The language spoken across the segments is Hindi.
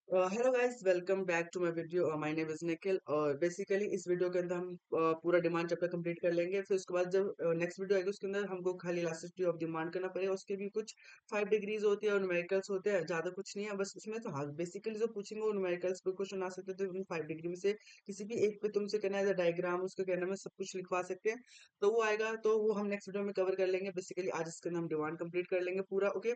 Hello guys, welcome back to my video. My name is Nikhil. और बेसिकली इस वीडियो के अंदर हम पूरा डिमांड चैप्टर कंप्लीट कर लेंगे। फिर उसके बाद जब नेक्स्ट वीडियो आएगी उसके अंदर हमको खाली इलास्टिसिटी ऑफ डिमांड करना पड़ेगा। उसके भी कुछ 5 डिग्रीज होती है और न्यूमेरिकल्स होते हैं, ज्यादा कुछ नहीं है बस उसमें। तो हाँ, बेसिकली जो पूछेंगे वो न्यूमेरिकल्स पे क्वेश्चन आ सकते थे उन 5 डिग्री में से किसी भी एक पे तुमसे कहना है डायग्राम उसके कहने में सब कुछ लिखवा सकते हैं। तो वो आएगा, तो वो हम नेक्स्ट वीडियो में कवर कर लेंगे। बेसिकली आज इसके अंदर हम डिमांड कंप्लीट कर लेंगे पूरा। ओके,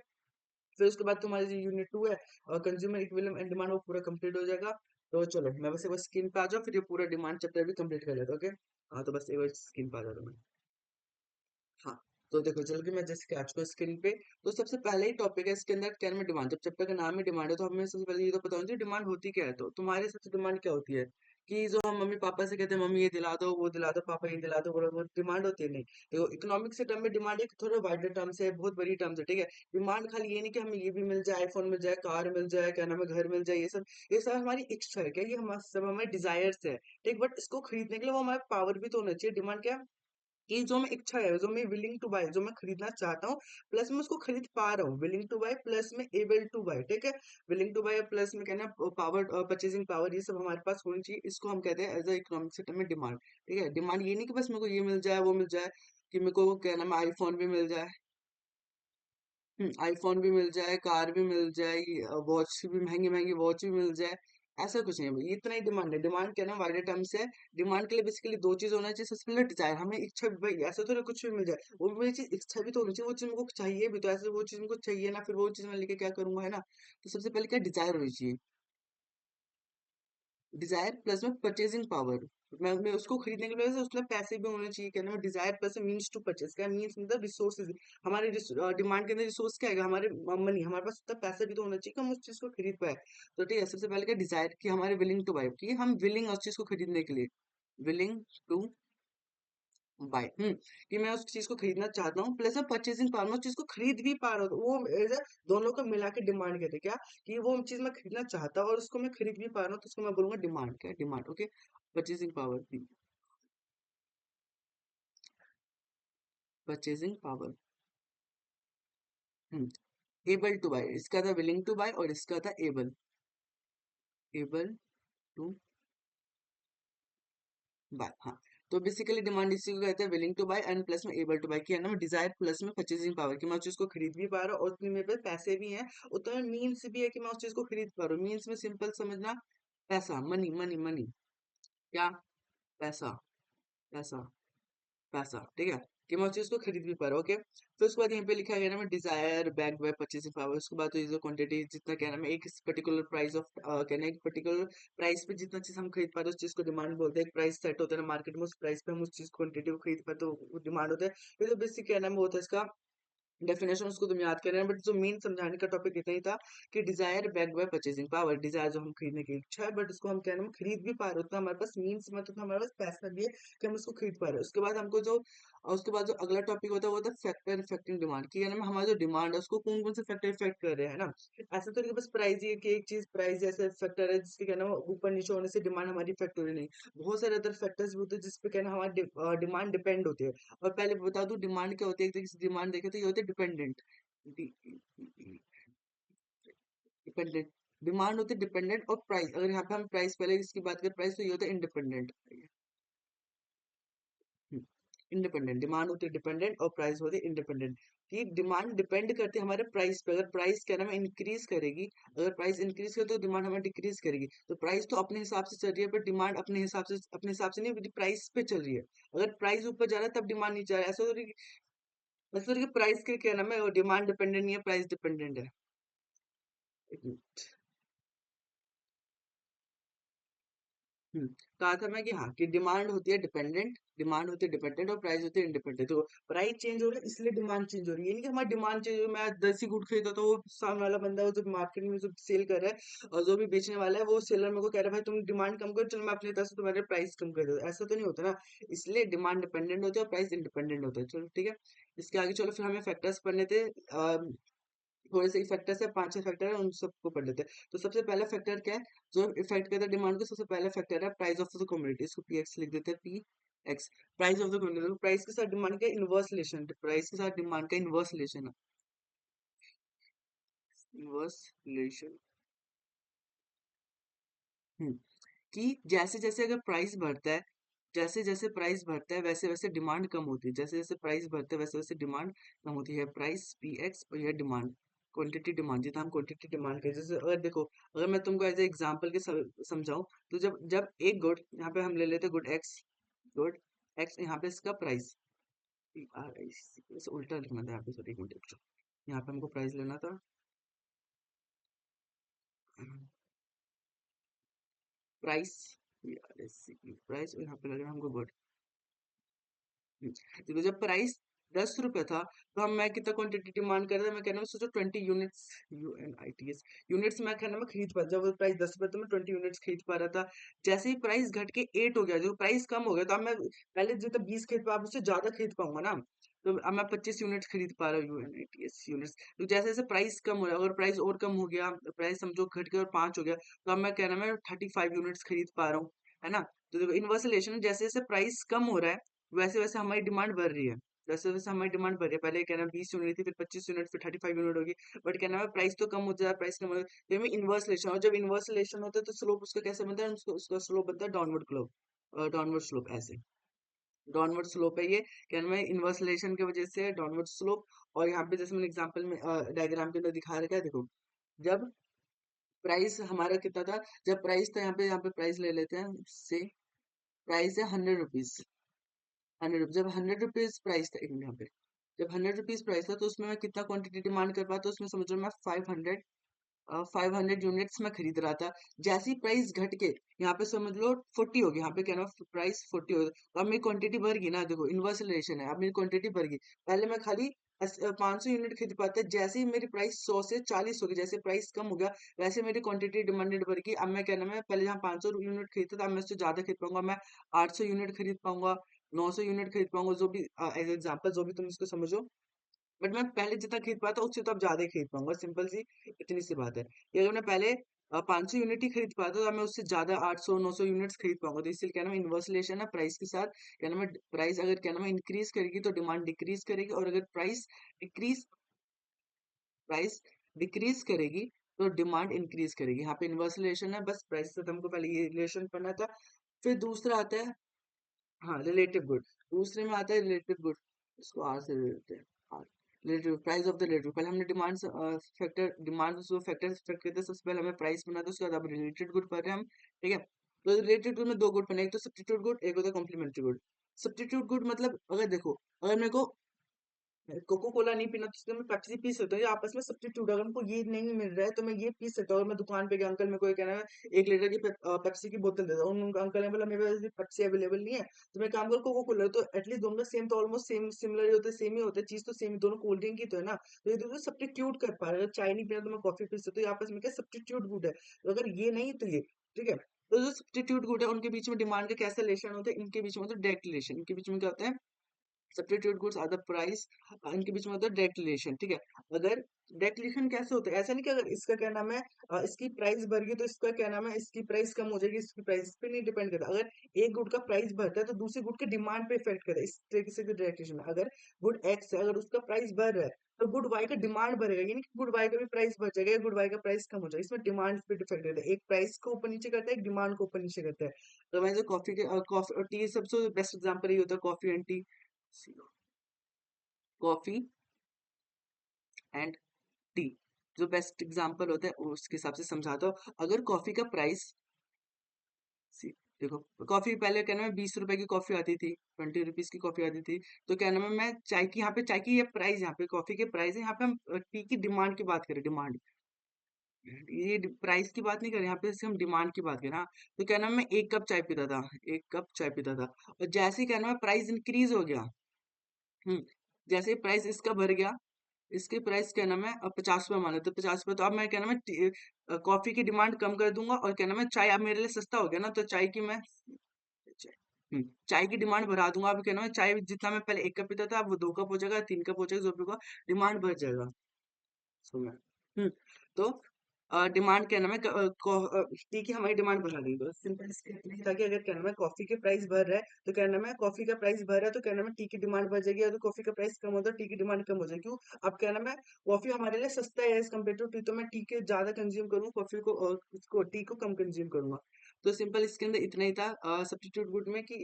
फिर उसके बाद तुम्हारी जो यूनिट 2 है और कंज्यूमर इक्विलिब्रियम एंड डिमांड, वो पूरा कंप्लीट हो जाएगा। तो चलो मैं बस एक बार स्क्रीन पे आ जाओ, फिर ये पूरा डिमांड चैप्टर भी कंप्लीट कर लेता हूँ। ओके, हाँ, तो बस एक बार स्क्रीन पे आ जाओ मैं। हाँ, तो देखो चल के मैं जैसे कि आ चुका स्क्रीन पे। तो सबसे पहले ही टॉपिक है इसके अंदर, क्या में डिमांड। जब चैप्टर का नाम ही डिमांड है तो हमें सबसे पहले ये तो पता होना चाहिए डिमांड होती क्या है। तो तुम्हारे सबसे डिमांड क्या होती है कि जो हम मम्मी पापा से कहते हैं मम्मी ये दिला दो वो दिला दो, पापा ये दिला दो, वो डिमांड होती है। नहीं, देखो इकोनॉमिक्स के टर्म में डिमांड एक थोड़ा वाइडर टर्म्स है, बहुत बड़ी टर्म्स है, ठीक है। डिमांड खाली ये नहीं कि हमें ये भी मिल जाए, आईफोन मिल जाए, कार मिल जाए, क्या नाम है, घर मिल जाए, ये सब हमारी इच्छा है। क्या ये हमारे सब हमारे डिजायर्स है, ठीक। बट इसको खरीदने के लिए वो हमारे पावर भी तो होना चाहिए। डिमांड क्या है कि जो मैं इच्छा है, जो मैं विलिंग टू बाय, जो मैं खरीदना चाहता हूँ प्लस मैं उसको खरीद पा रहा हूँ। विलिंग टू बाय प्लस में एबल टू बाय, ठीक है। विलिंग टू बाय प्लस में कहना पावर, परचेसिंग पावर, ये सब हमारे पास होनी चाहिए। इसको हम कहते हैं एज अ इकोनॉमिक सिस्टम में डिमांड, ठीक है। डिमांड ये नहीं कि बस मेरे को ये मिल जाए वो मिल जाए, कि मेरे को क्या नाम है आईफोन भी मिल जाए, आईफोन भी मिल जाए, कार भी मिल जाए, वॉच भी, महंगी महंगी वॉच भी मिल जाए। ऐसा कुछ नहीं है भाई, इतना ही डिमांड है। डिमांड क्या ना वाइडर टर्म से है। डिमांड के लिए बेसिकली दो चीज होना चाहिए। सबसे पहले डिजायर, हमें इच्छा भी भाई, ऐसा तो नहीं कुछ भी मिल जाए, वो मेरी चीज इच्छा भी तो होनी चाहिए, वो चीज मेरे को चाहिए भी तो। ऐसे वो चीज मेरे को चाहिए ना, फिर वो चीज मैं लेके क्या करूंगा, है ना। तो सबसे पहले क्या डिजायर होनी चाहिए। डिजायर प्लस में परचेजिंग पावर, मैं उसको खरीदने के लिए उसमें पैसे भी होने चाहिए। क्या नाम है desire plus means to purchase, क्या मीन्स मतलब रिसोर्सेज। हमारे डिमांड के अंदर रिसोर्स क्या आएगा, हमारे मनी, हमारे पास उतना पैसा भी तो होना चाहिए कि हम उस चीज को खरीद पाए। तो ठीक है, सबसे पहले क्या डिजायर कि हमारे विलिंग टू बाय, कि हम विलिंग उस चीज को खरीदने के लिए, विलिंग टू बाय, कि मैं उस चीज को खरीदना चाहता हूँ प्लस मैं परचेसिंग पावर, मैं उस चीज को खरीद भी पा रहा हूँ। तो वो दोनों को मिला के डिमांड कहते हैं। क्या कि वो चीज मैं खरीदना चाहता हूँ और उसको मैं खरीद भी पा रहा हूँ, तो उसको मैं बोलूंगा डिमांड। क्या demand, okay. Purchasing power, purchasing power, able to buy, इसका था विलिंग टू बाय और इसका था एबल, एबल टू बाय। हाँ, तो बेसिकली डिमांड इसी को कहते हैं, willing to buy and plus में एबल टू बाय, की है ना डिजायर प्लस में परचेसिंग पावर, कि मैं उस चीज को खरीद भी पा रहा हूँ और उतनी मेरे पे पैसे भी हैं, उतना मीन्स भी है कि मैं उस चीज को खरीद पा रहा हूँ। मीन्स में सिंपल समझना, पैसा, मनी मनी मनी, क्या, पैसा, पैसा, पैसा, ठीक है। कि मैं उस चीज को खरीद भी पा रहा हूँ, ओके। तो उसके बाद यहाँ पे लिखा गया ना, मैं desire back by purchasing power. उसके बाद तो ये जो क्वांटिटी जितना कहना है एक पर्टिकुलर प्राइस ऑफ, कहना है एक पर्टिकुलर प्राइस पे जितना चीज हम खरीद पाते हैं उस चीज को डिमांड बोलते हैं। एक प्राइस सेट होता है ना मार्केट में, उस प्राइस पे हम उस चीज क्वांटिटी को खरीद पाते हैं, तो वो डिमांड होता है। ये तो बेसिक कहना है वो होता है इसका डेफिनेशन, उसको तुम याद कर रहे हैं। बट जो मेन समझाने का टॉपिक इतना ही था कि desire backed by purchasing power, desire जो हम खरीदने की इच्छा है बट उसको हम क्या नाम खरीद भी पा रहे हो, उतना हमारे पास मीन्स मतलब हमारे पास पैसा भी है कि हम उसको खरीद पा रहे हैं। उसके बाद हमको जो, और उसके बाद जो अगला टॉपिक होता है वो होता है फैक्टर इफेक्टिंग डिमांड, की है ना हमारा जो डिमांड है उसको कौन कौन से फैक्टर इफेक्ट कर रहे हैं ना। ऐसा तो नहीं कि बस प्राइस ही है कि एक चीज प्राइस जैसे फैक्टर है जिसके कहना ऊपर नीचे होने से डिमांड हमारी इफेक्ट हो रही, नहीं। बहुत सारे अदर फैक्टर्स भी होते हैं जिसपे कहना हमारी डिमांड डिपेंड होती है। और पहले बता दूं डिमांड क्या होती है, एक डिमांड देखे तो ये होते हैं डिपेंडेंट, डिपेंडेंट। डिमांड होती है डिपेंडेंट और प्राइस, अगर यहाँ पे हम प्राइस पहले इसकी बात करें प्राइस, तो ये होता है इंडिपेंडेंट। इंडिपेंडेंट डिमांड होती है डिपेंडेंट और प्राइस होती है इंडिपेंडेंट। कि डिमांड डिपेंड करती है हमारे प्राइस पे, अगर प्राइस क्या नाम है इंक्रीज करेगी, अगर प्राइस इंक्रीज करे तो डिमांड हमारी डिक्रीज करेगी। तो प्राइस तो अपने हिसाब से चल रही है पर डिमांड अपने हिसाब से नहीं, प्राइस पे चल रही है। अगर प्राइस ऊपर जा रहा है तब डिमांड नीचे आ रहा है। ऐसा तो नहीं कि प्राइस के क्या नाम है डिमांड डिपेंडेंट नहीं है, प्राइस डिपेंडेंट है। एक मिनट। हम्म, कहा था मैं कि हाँ कि डिमांड होती है डिपेंडेंट, डिमांड होती है डिपेंडेंट और प्राइस होती है इंडिपेंडेंट। तो प्राइस चेंज हो रहा है इसलिए डिमांड चेंज हो रही है, ये नहीं कि हमारी डिमांड चेंज हो, मैं 10 ही गुड़ खरीदा तो वो सामने वाला बंदा वो जो मार्केट में जो सेल कर रहा है और जो भी बेचने वाला है वो सेलर मेरे को कह रहा है भाई तुम डिमांड कम करो, चलो मैं अपनी तरफ से तुम्हारे प्राइस कम कर देता हूँ। ऐसा तो नहीं होता ना। इसलिए डिमांड डिपेंडेंट होती है और प्राइस इंडिपेंडेंट होता है। चलो ठीक है, इसके आगे चलो फिर हमें फैक्टर्स पढ़ने थे। थोड़े से फैक्टर्स है, 5-6 फैक्टर है, उन सबको पढ़ लेते हैं। तो सबसे पहला फैक्टर क्या है जो इफेक्ट करता है डिमांड को, सबसे पहला फैक्टर है प्राइस ऑफ द कमोडिटी। इसको पी एक्स लिख देते हैं, P X, price of the commodity. Price के साथ डिमांड का इनवर्स रिलेशन, प्राइस के साथ डिमांड का इनवर्स रिलेशन है, इनवर्स रिलेशन। हम्म, कि जैसे जैसे अगर प्राइस बढ़ता है, जैसे जैसे प्राइस बढ़ता है वैसे वैसे डिमांड कम होती है, जैसे जैसे प्राइस बढ़ता है वैसे वैसे डिमांड कम होती है। प्राइस पी एक्स और यह डिमांड, क्वांटिटी डिमांड, जितना हम क्वांटिटी डिमांड करें। जैसे अगर देखो, अगर मैं तुमको एज ए एग्जाम्पल के समझाऊं, तो जब जब एक गुड, यहाँ पे हम ले लेते गुड एक्स, गुड एक्स, यहाँ पे इसका प्राइस इसे उल्टा लिखना था यहाँ पे, सॉरी एक मिनट, यहाँ पे हमको प्राइस लेना था, प्राइस, प्राइस, और यहाँ पे लगेगा हमको गुड। देखो जब प्राइस 10 रुपए था, तो हम मैं कितना क्वांटिटी डिमांड कर रहा था, मैं कहना सोचो 20 यूनिट्स, यूएनआईटीएस यूनिट्स, मैं कहना मैं खरीद पा, जब प्राइस 10 रुपए तो मैं 20 यूनिट्स खरीद पा रहा था। जैसे ही प्राइस घट के 8 हो गया, जो प्राइस कम हो गया, तो अब मैं पहले जो था 20 खरीद पा, अब उससे ज्यादा खरीद पाऊंगा ना। तो अब मैं 25 यूनिट्स खरीद पा रहा हूँ, यूएनआईटीएस यूनिट्स। तो जैसे जैसे प्राइस कम हो रहा है, अगर प्राइस और कम हो गया, प्राइस समझो घट के और 5 हो गया, तो अब मैं कहना मैं 35 यूनिट्स खरीद पा रहा हूँ, है ना। तो देखो इनवर्स रिलेशन, जैसे जैसे प्राइस कम हो रहा है वैसे वैसे हमारी डिमांड बढ़ रही है, वैसे वैसे हमारी डिमांड बढ़ रही है। पहले क्या नाम 20 यूनिट थी, फिर 25 यूनिट, फिर 35 यूनिट होगी, बट क्या नाम है प्राइस तो कम हो जाए, प्राइस कम हो जाए, तो हमें इनवर्स रिलेशन, और जब इनवर्स रिलेशन होता है तो स्लोप उसका कैसे बनता है, उसको उसका स्लोप बनता है डाउनवर्ड स्लोप, डाउनवर्ड स्लोप ऐसे, डाउनवर्ड स्लोप है ये, क्या नाम है इनवर्स रिलेशन की वजह से डाउनवर्ड स्लोप। और यहाँ पे जैसे मैंने एग्जांपल में डायग्राम के अंदर दिखा रखा है, देखो जब प्राइस हमारा कितना था, जब प्राइस था यहाँ पे प्राइस ले लेते हैं से, प्राइस है 100 रुपीज, 100 रुपीज, जब 100 रुपीज प्राइस था, एक मिनट यहाँ पे, जब 100 रुपीज प्राइस था, तो उसमें मैं कितना क्वांटिटी डिमांड कर पाता, उसमें समझ लो मैं 500 यूनिट्स में खरीद रहा था। जैसे ही प्राइस घट के यहाँ पे समझ लो 40 हो गया, यहाँ पे क्या ना प्राइस 40 हो गया, तो अब मेरी क्वांटिटी बढ़ गई ना, देखो इनवर्स रिलेशन है, अब मेरी क्वांटिटी बढ़ गई। पहले मैं खाली 500 यूनिट खरीद पाता, जैसे ही मेरी प्राइस 100 से 40 हो गई, जैसे प्राइस कम हो गया, वैसे मेरी क्वांटिटी डिमांडेड बढ़ गई। अब मैं क्या नाम है, पहले जहाँ 500 यूनिट खरीदता था, अब मैं उससे ज्यादा खरीद पाऊंगा, मैं 800 यूनिट खरीद पाऊंगा, 900 यूनिट खरीद पाऊंगा, जो भी एज एग्जाम्पल जो भी तुम इसको समझो। बट मैं पहले जितना खरीद पाता उससे तो अब ज्यादा ही खरीद पाऊंगा, सिंपल सी इतनी सी बात है। ये अगर मैं पहले 500 यूनिट ही खरीद पाता तो अब मैं उससे ज्यादा 800 900 यूनिट्स खरीद पाऊंगा। तो इसलिए क्या नाम इन्वर्स रिलेशन है प्राइस के साथ, क्या नाम है प्राइस अगर क्या नाम इंक्रीज करेगी तो डिमांड डिक्रीज करेगी, और अगर डिक्रीज प्राइस डिक्रीज करेगी तो डिमांड इंक्रीज करेगी। यहाँ पे इन्वर्स रिलेशन है, बस प्राइस से तो हमको पहले ये रिलेशन पढ़ना था। फिर दूसरा आता है, हाँ रिलेटिव गुड, दूसरे में आता है रिलेटिव गुड, इसको आर से लेते हैं, R, relative price of the relative. पहले हमने डिमांड फैक्टर, डिमांड जो फैक्टर फैक्टर करते हैं, सबसे पहले हमें प्राइस बना था, उसके बाद अब रिलेटेड गुड पढ़ रहे हैं हम, ठीक है। तो रिलेटेड गुड में दो गुड बने, एक तो सब्स्टिट्यूट गुड, एक होता है कॉम्प्लीमेंट्री गुड। सब्स्टिट्यूट गुड मतलब अगर देखो, अगर मेरे को कोको कोला नहीं पीना तो उसके मैं पेप्सी पी सकता हूँ, ये आपस में सब्स्टिट्यूट, अगर हमको ये नहीं मिल रहा है तो मैं ये पी सकता हूँ। अगर मैं दुकान पे गया, अंकल मेरे को ये कहना है 1 लीटर की पेप्सी की बोतल दे दो, अंकल ने बोला मेरे पास पेप्सी अवेलेबल नहीं है, तो मैं काम करूँ कोको कोला, तो एटलीस्ट दोनों में सेम तो ऑलमोस्ट सेम सिमिलर ही होता है, सेम ही होता है, चीज तो सेम, दोनों कोल्ड ड्रिंक की तो है ना। तो ये दोनों सब्स्टिट्यूट कर पा रहे हैं, अगर चाय नहीं पीना तो मैं कॉफी पी सकता हूँ, ये आपस में क्या सब्स्टिट्यूट गुड है। तो अगर ये नहीं तो ये, ठीक है। तो जो सब्स्टिट्यूट गुड है उनके बीच में डिमांड का कैसा रिलेशन होता है, इनके बीच में होता है डायरेक्ट रिलेशन, इनके बीच में क्या होता है substitute goods are the price, इनके बीच में होता है डायरेक्ट रिलेशन, ठीक है। अगर डायरेक्ट रिलेशन कैसे होता है, ऐसा नहीं कि अगर इसका क्या नाम है इसकी प्राइस बढ़ गई तो इसका क्या नाम है इसकी प्राइस कम हो जाएगी, इसकी प्राइस पे नहीं डिपेंड करता। अगर एक गुड का प्राइस बढ़ता है तो दूसरे गुड के डिमांड पे इफेक्ट करता है, इस तरीके से डायरेक्ट रिलेशन है। अगर गुड एक्स है, अगर उसका प्राइस बढ़ रहा है तो गुड वाई का डिमांड बढ़ेगा, यानी कि गुड वाई का भी प्राइस बढ़ जाएगा, गुड वाई का प्राइस कम हो जाएगा, इसमें डिमांड पे डिपेंड करता है, एक प्राइस को ऊपर नीचे करता है, एक डिमांड को ऊपर नीचे करता है। तो मैं जो कॉफी के कॉफी और टी सबसे बेस्ट एग्जांपल ये होता है, coffee and T, coffee and T जो बेस्ट एग्जांपल होता है उसके हिसाब से समझाता हूँ। अगर कॉफी का प्राइस, देखो कॉफी पहले क्या नाम है 20 रुपए की कॉफी आती थी, 20 रुपीज की कॉफी आती थी, तो क्या नाम है मैं चाय की, यहाँ पे चाय की ये प्राइस, यहाँ पे कॉफी के प्राइस है, यहाँ पे हम टी की डिमांड की बात करें, डिमांड, ये प्राइस की बात नहीं करें, यहाँ पे सिर्फ हम डिमांड की बात करें, हाँ। तो क्या नाम है मैं 1 कप चाय पीता था, 1 कप चाय पीता था, और जैसे ही क्या नाम है प्राइस इंक्रीज हो गया, हम्म, जैसे ही प्राइस इसका बढ़ गया, इसके प्राइस क्या नाम है अब 50 रुपए माने, तो 50 रुपए, तो अब मैं क्या नाम है कॉफी की डिमांड कम कर दूंगा, और क्या नाम है चाय अब मेरे लिए सस्ता हो गया ना, तो चाय की मैं चाय चाय की डिमांड बढ़ा दूंगा। अब क्या नाम है चाय जितना मैं पहले 1 कप पीता था, अब वो 2 कप हो जाएगा, 3 कप हो जाएगा, जो भी होगा डिमांड बढ़ जाएगा। सो मैं तो डिमांड क्या नाम है टी की हमारी डिमांड बढ़ा देगी, तो सिंपल ताकि अगर क्या नाम है कॉफी के प्राइस बढ़ रहा है तो क्या नाम है कॉफी का प्राइस बढ़ रहा है, तो क्या नाम है टी की डिमांड बढ़ जाएगी, अगर कॉफी का प्राइस कम होता है टी की डिमांड कम हो जाएगी। क्यों? अब क्या नाम है कॉफी हमारे लिए सस्ता है एज कम्पेयर टू टी, तो मैं टी के ज्यादा कंज्यूम करूंगा, कॉफी को और उसको टी को कम कंज्यूम करूंगा। तो सिंपल इसके अंदर इतना ही था सब्स्टिट्यूट गुड में कि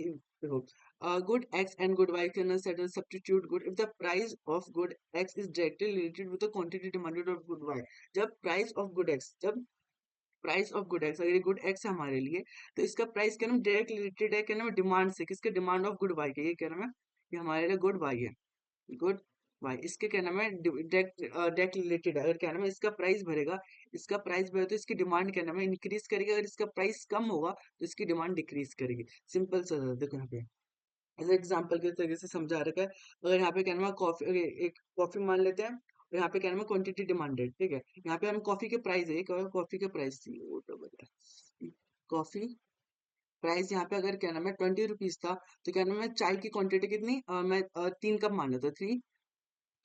देखो good x and good y can set a substitute good if the price of good x is directly related with the quantity demanded of good y। जब price of good x जब प्राइस ऑफ गुड एक्स अगर ये गुड एक्स है हमारे लिए तो इसका प्राइस क्या नाम डायरेक्ट रिलेटेड है क्या नाम डिमांड से किसके डिमांड ऑफ गुड वाई के ये क्या नाम है ये हमारे लिए गुड वाई है गुड वाई इसके क्या नाम है डायरेक्ट डायरेक्ट रिलेटेड है अगर क्या नाम है इसका प्राइस भरेगा इसका प्राइस भरे तो इसकी डिमांड क्या नाम है इंक्रीज करेगी अगर इसका प्राइस कम होगा तो इसकी डिमांड डिक्रीज करेगी सिंपल सा देखो यहाँ पे एज एग्जाम्पल के तरीके से समझा रखा है अगर यहाँ पे क्या नाम है कॉफी एक कॉफी मान लेते हैं और यहाँ पे क्या नाम है क्वांटिटी डिमांडेड ठीक है यहाँ पे हम कॉफी के प्राइस है कॉफी के प्राइस कॉफी प्राइस यहाँ पे अगर क्या नाम है 20 रुपीज था तो क्या नाम है चाय की क्वांटिटी कितनी मैं 3 कप मान लेता थ्री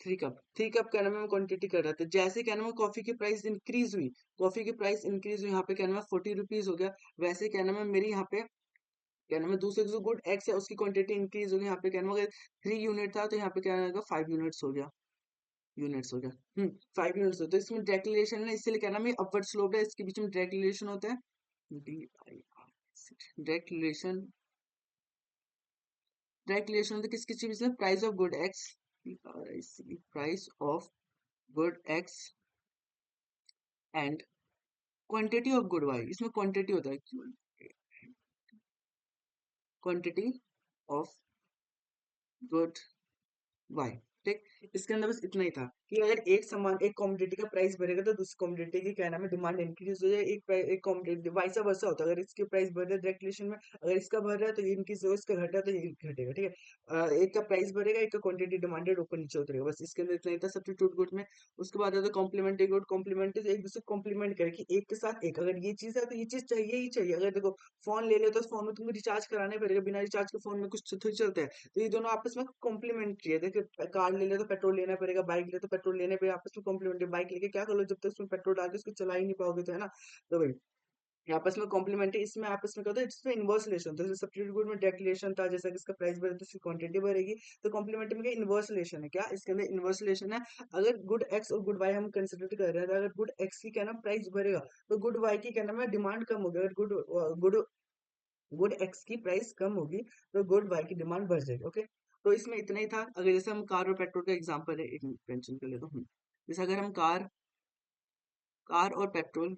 थ्री कप क्या नाम है क्वांटिटी कर रहा था जैसे क्या नाम है कॉफी की प्राइस इंक्रीज हुई कॉफी की प्राइस इंक्रीज हुई यहाँ पे क्या नाम है 40 रुपीज हो गया वैसे क्या नाम है मेरी यहाँ पे क्या नाम है दूसरे जो गुड एक्स है उसकी क्वांटिटी इंक्रीज होगी यहाँ पे क्या नाम है अगर 3 यूनिट था तो यहाँ पे क्या होगा 5 यूनिट्स हो गया यूनिट्स हो गया 5 यूनिट्स हो तो इसमें डायरेक्ट रिलेशन है इसलिए क्या नाम है अपवर्ड स्लोप है इसके बीच में डायरेक्ट रिलेशन होता है डायरेक्ट रिलेशन डायरेक्ट रिलेशन होता है किस चीज में price of good X price of good X and quantity of good Y इसमें क्वांटिटी होता है क्वांटिटी ऑफ गुड वाई ठीक इसके अंदर बस इतना ही था कि अगर एक सामान एक कमोडिटी का प्राइस बढ़ेगा तो दूसरी कमोडिटी की क्या नाम है डिमांड इंक्रीज हो जाए एक कमोडिटी वाइसा वर्सा होता है अगर इसके प्राइस बढ़ रहा है डायरेक्ट रिलेशन में अगर इसका बढ़ रहा है तो ये इंक्रीज होगा इसका घट रहा है तो ये घटेगा ठीक है एक का प्राइस बढ़ेगा एक का क्वांटिटी डिमांडेड ऊपर नीचे उतरेगा बस इसके अंदर इतना ही था सब्स्टिट्यूट गुड में उसके बाद आता है कॉम्प्लीमेंट्री गुड कॉम्प्लीमेंट्री एक दूसरे कॉम्प्लीमेंट करे कि एक के साथ एक अगर ये चीज है तो ये चीज चाहिए ही चाहिए अगर देखो फोन ले ले तो फोन में तुमको रिचार्ज कराना पड़ेगा बिना रिचार्ज के फोन में कुछ थोड़ी चलता है तो ये दोनों आपस में कॉम्प्लीमेंट्री है देखिए कार ले ले तो पेट्रोल लेना पड़ेगा बाइक ले तो पेट्रोल लेने पे आपस में कॉम्प्लीमेंट्री बाइक लेके क्या कर लो जब तक उसमें पेट्रोल डाल के उसको चला ही नहीं पाओगे तो है ना तो भाई ये आपस में कॉम्प्लीमेंट्री इसमें आपस में क्या होता है इसमें इनवर्स रिलेशन तो सब्स्टिट्यूट गुड में डायरेक्ट रिलेशन था जैसा कि इसका प्राइस बढ़े तो इसकी क्वांटिटी बढ़ेगी तो कॉम्प्लीमेंट्री में क्या इनवर्स रिलेशन है क्या इसके अंदर इनवर्स रिलेशन है अगर गुड एक्स और गुड वाई हम कंसिडर कर रहे हैं तो अगर गुड एक्स की क्या नाम प्राइस बढ़ेगा तो गुड वाई की क्या नाम है डिमांड कम होगी अगर गुड गुड एक्स की प्राइस कम होगी तो गुड वाई की डिमांड बढ़ जाएगी ओके तो इसमें इतना ही था अगर जैसे हम कार और पेट्रोल का एग्जांपल है एक मेंशन कर लेता हूँ जैसे अगर हम कार और पेट्रोल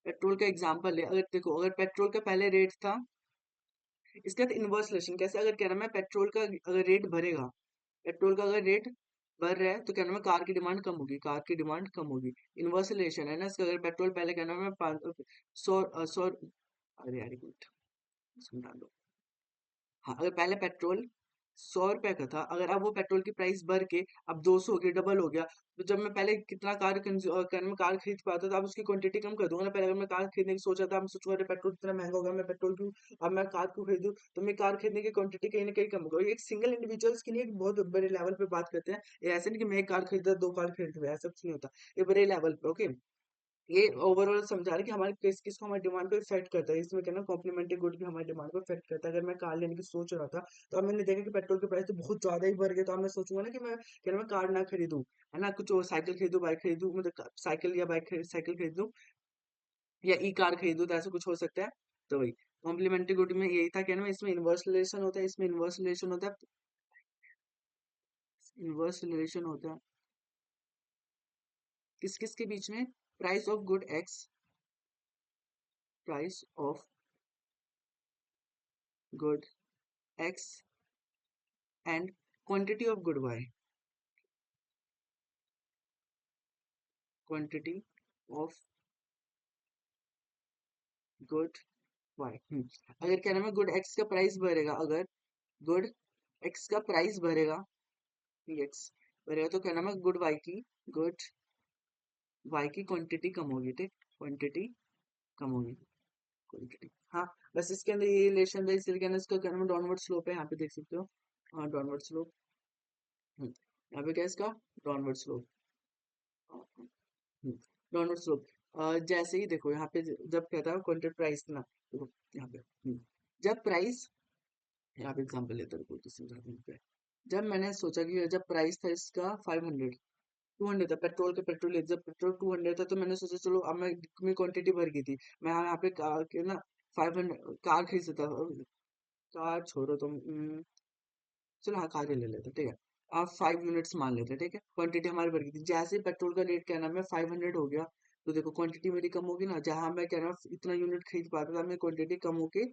पेट्रोल का एग्जांपल है अगर देखो अगर पेट्रोल का पहले रेट था इसके बाद इनवर्स रिलेशन कैसे अगर क्या नाम है पेट्रोल का अगर रेट बढ़ेगा पेट्रोल का अगर रेट बढ़ रहा है तो क्या नाम है कार की डिमांड कम होगी कार की डिमांड कम होगी इनवर्स रिलेशन है ना इसका अगर पेट्रोल पहले क्या नाम है 100 अरे यार एक मिनट समझा लो हाँ अगर पहले पेट्रोल 100 रुपए का था अगर अब वो पेट्रोल की प्राइस बढ़ के अब 200 हो गया डबल हो गया तो जब मैं पहले कितना कार खरीद पाता था अब उसकी क्वांटिटी कम कर दूंगा ना पहले अगर मैं कार खरीदने की सोचा था मैं सोचूंगा अरे पेट्रोल इतना महंगा हो गया मैं पेट्रोल क्यों अब मैं कार क्यों खरीदूं तो मैं कार खरीदने की क्वांटिटी कहीं ना कहीं कम होगा ये एक सिंगल इंडिविजुअल्स के लिए एक बहुत बड़े लेवल पे बात करते हैं ये ऐसे नहीं कि मैं एक कार खरीदा 2 कार खरीद हुआ ऐसा कुछ नहीं होता ये बड़े लेवल पे ओके ये ओवरऑल समझा रहा है कि हमारे किसको हमारी डिमांड को इफेक्ट करता है इसमें क्या ना कॉम्प्लीमेंट्री गुड भी हमारी डिमांड को इफेक्ट करता है अगर मैं कार लेने की सोच रहा था तो अब मैंने देखा कि पेट्रोल के प्राइस तो बहुत ज्यादा ही बढ़ गए तो अब मैं सोचूंगा ना कि मैं क्या नाम है कार ना खरीदूं है ना कुछ और साइकिल खरीदूं बाइक खरीदूं मतलब साइकिल या साइकिल खरीदूं या ई कार खरीदूं तो ऐसा कुछ हो सकता है तो वही कॉम्प्लीमेंट्री गुड में यही था क्या नाम है इसमें इनवर्स रिलेशन होता है इसमें इनवर्स रिलेशन होता है इनवर्स रिलेशन होता है किस किस के बीच में price of good X price of good x and quantity of good y quantity of good y अगर क्या नाम है गुड एक्स का प्राइस बढ़ेगा अगर गुड एक्स का प्राइस बढ़ेगा एक्स बढ़ेगा तो क्या नाम है गुड वाई की क्वांटिटी कम होगी ठीक क्वांटिटी कम होगी क्वांटिटी हाँ बस इसके अंदर ये रिलेशन है इसलिए कहना इसका क्या नाम है डाउनवर्ड स्लोप है यहाँ पे देख सकते हो हाँ डाउनवर्ड स्लोप यहाँ पे क्या है इसका डाउनवर्ड स्लोप डाउनवर्ड स्लोप जैसे ही देखो यहाँ पे जब कहता है कॉन्ट्रैक्ट प्राइस ना देखो यहाँ पे जब प्राइस यहाँ पे एग्जाम्पल लेते हैं कोई किसी जब मैंने सोचा कि जब प्राइस था इसका 500 200 था पेट्रोल का, पेट्रोल जब पेट्रोल 200 था तो मैंने सोचा चलो अब मैं मेरी क्वांटिटी भर गई थी, मैं यहाँ पे कार के ना 500 कार खरीद सकता था। कार छोड़ो तुम, चलो हाँ कार ही ले लेते ठीक है। आप 5 यूनिट्स मान लेते ठीक है, क्वांटिटी हमारी बढ़ गई थी। जैसे ही पेट्रोल का रेट क्या नाम है 500 हो गया, तो देखो क्वांटिटी मेरी कम होगी ना, जहाँ मैं क्या नाम इतना यूनिट खरीद पाता था, मेरी क्वांटिटी कम होगी,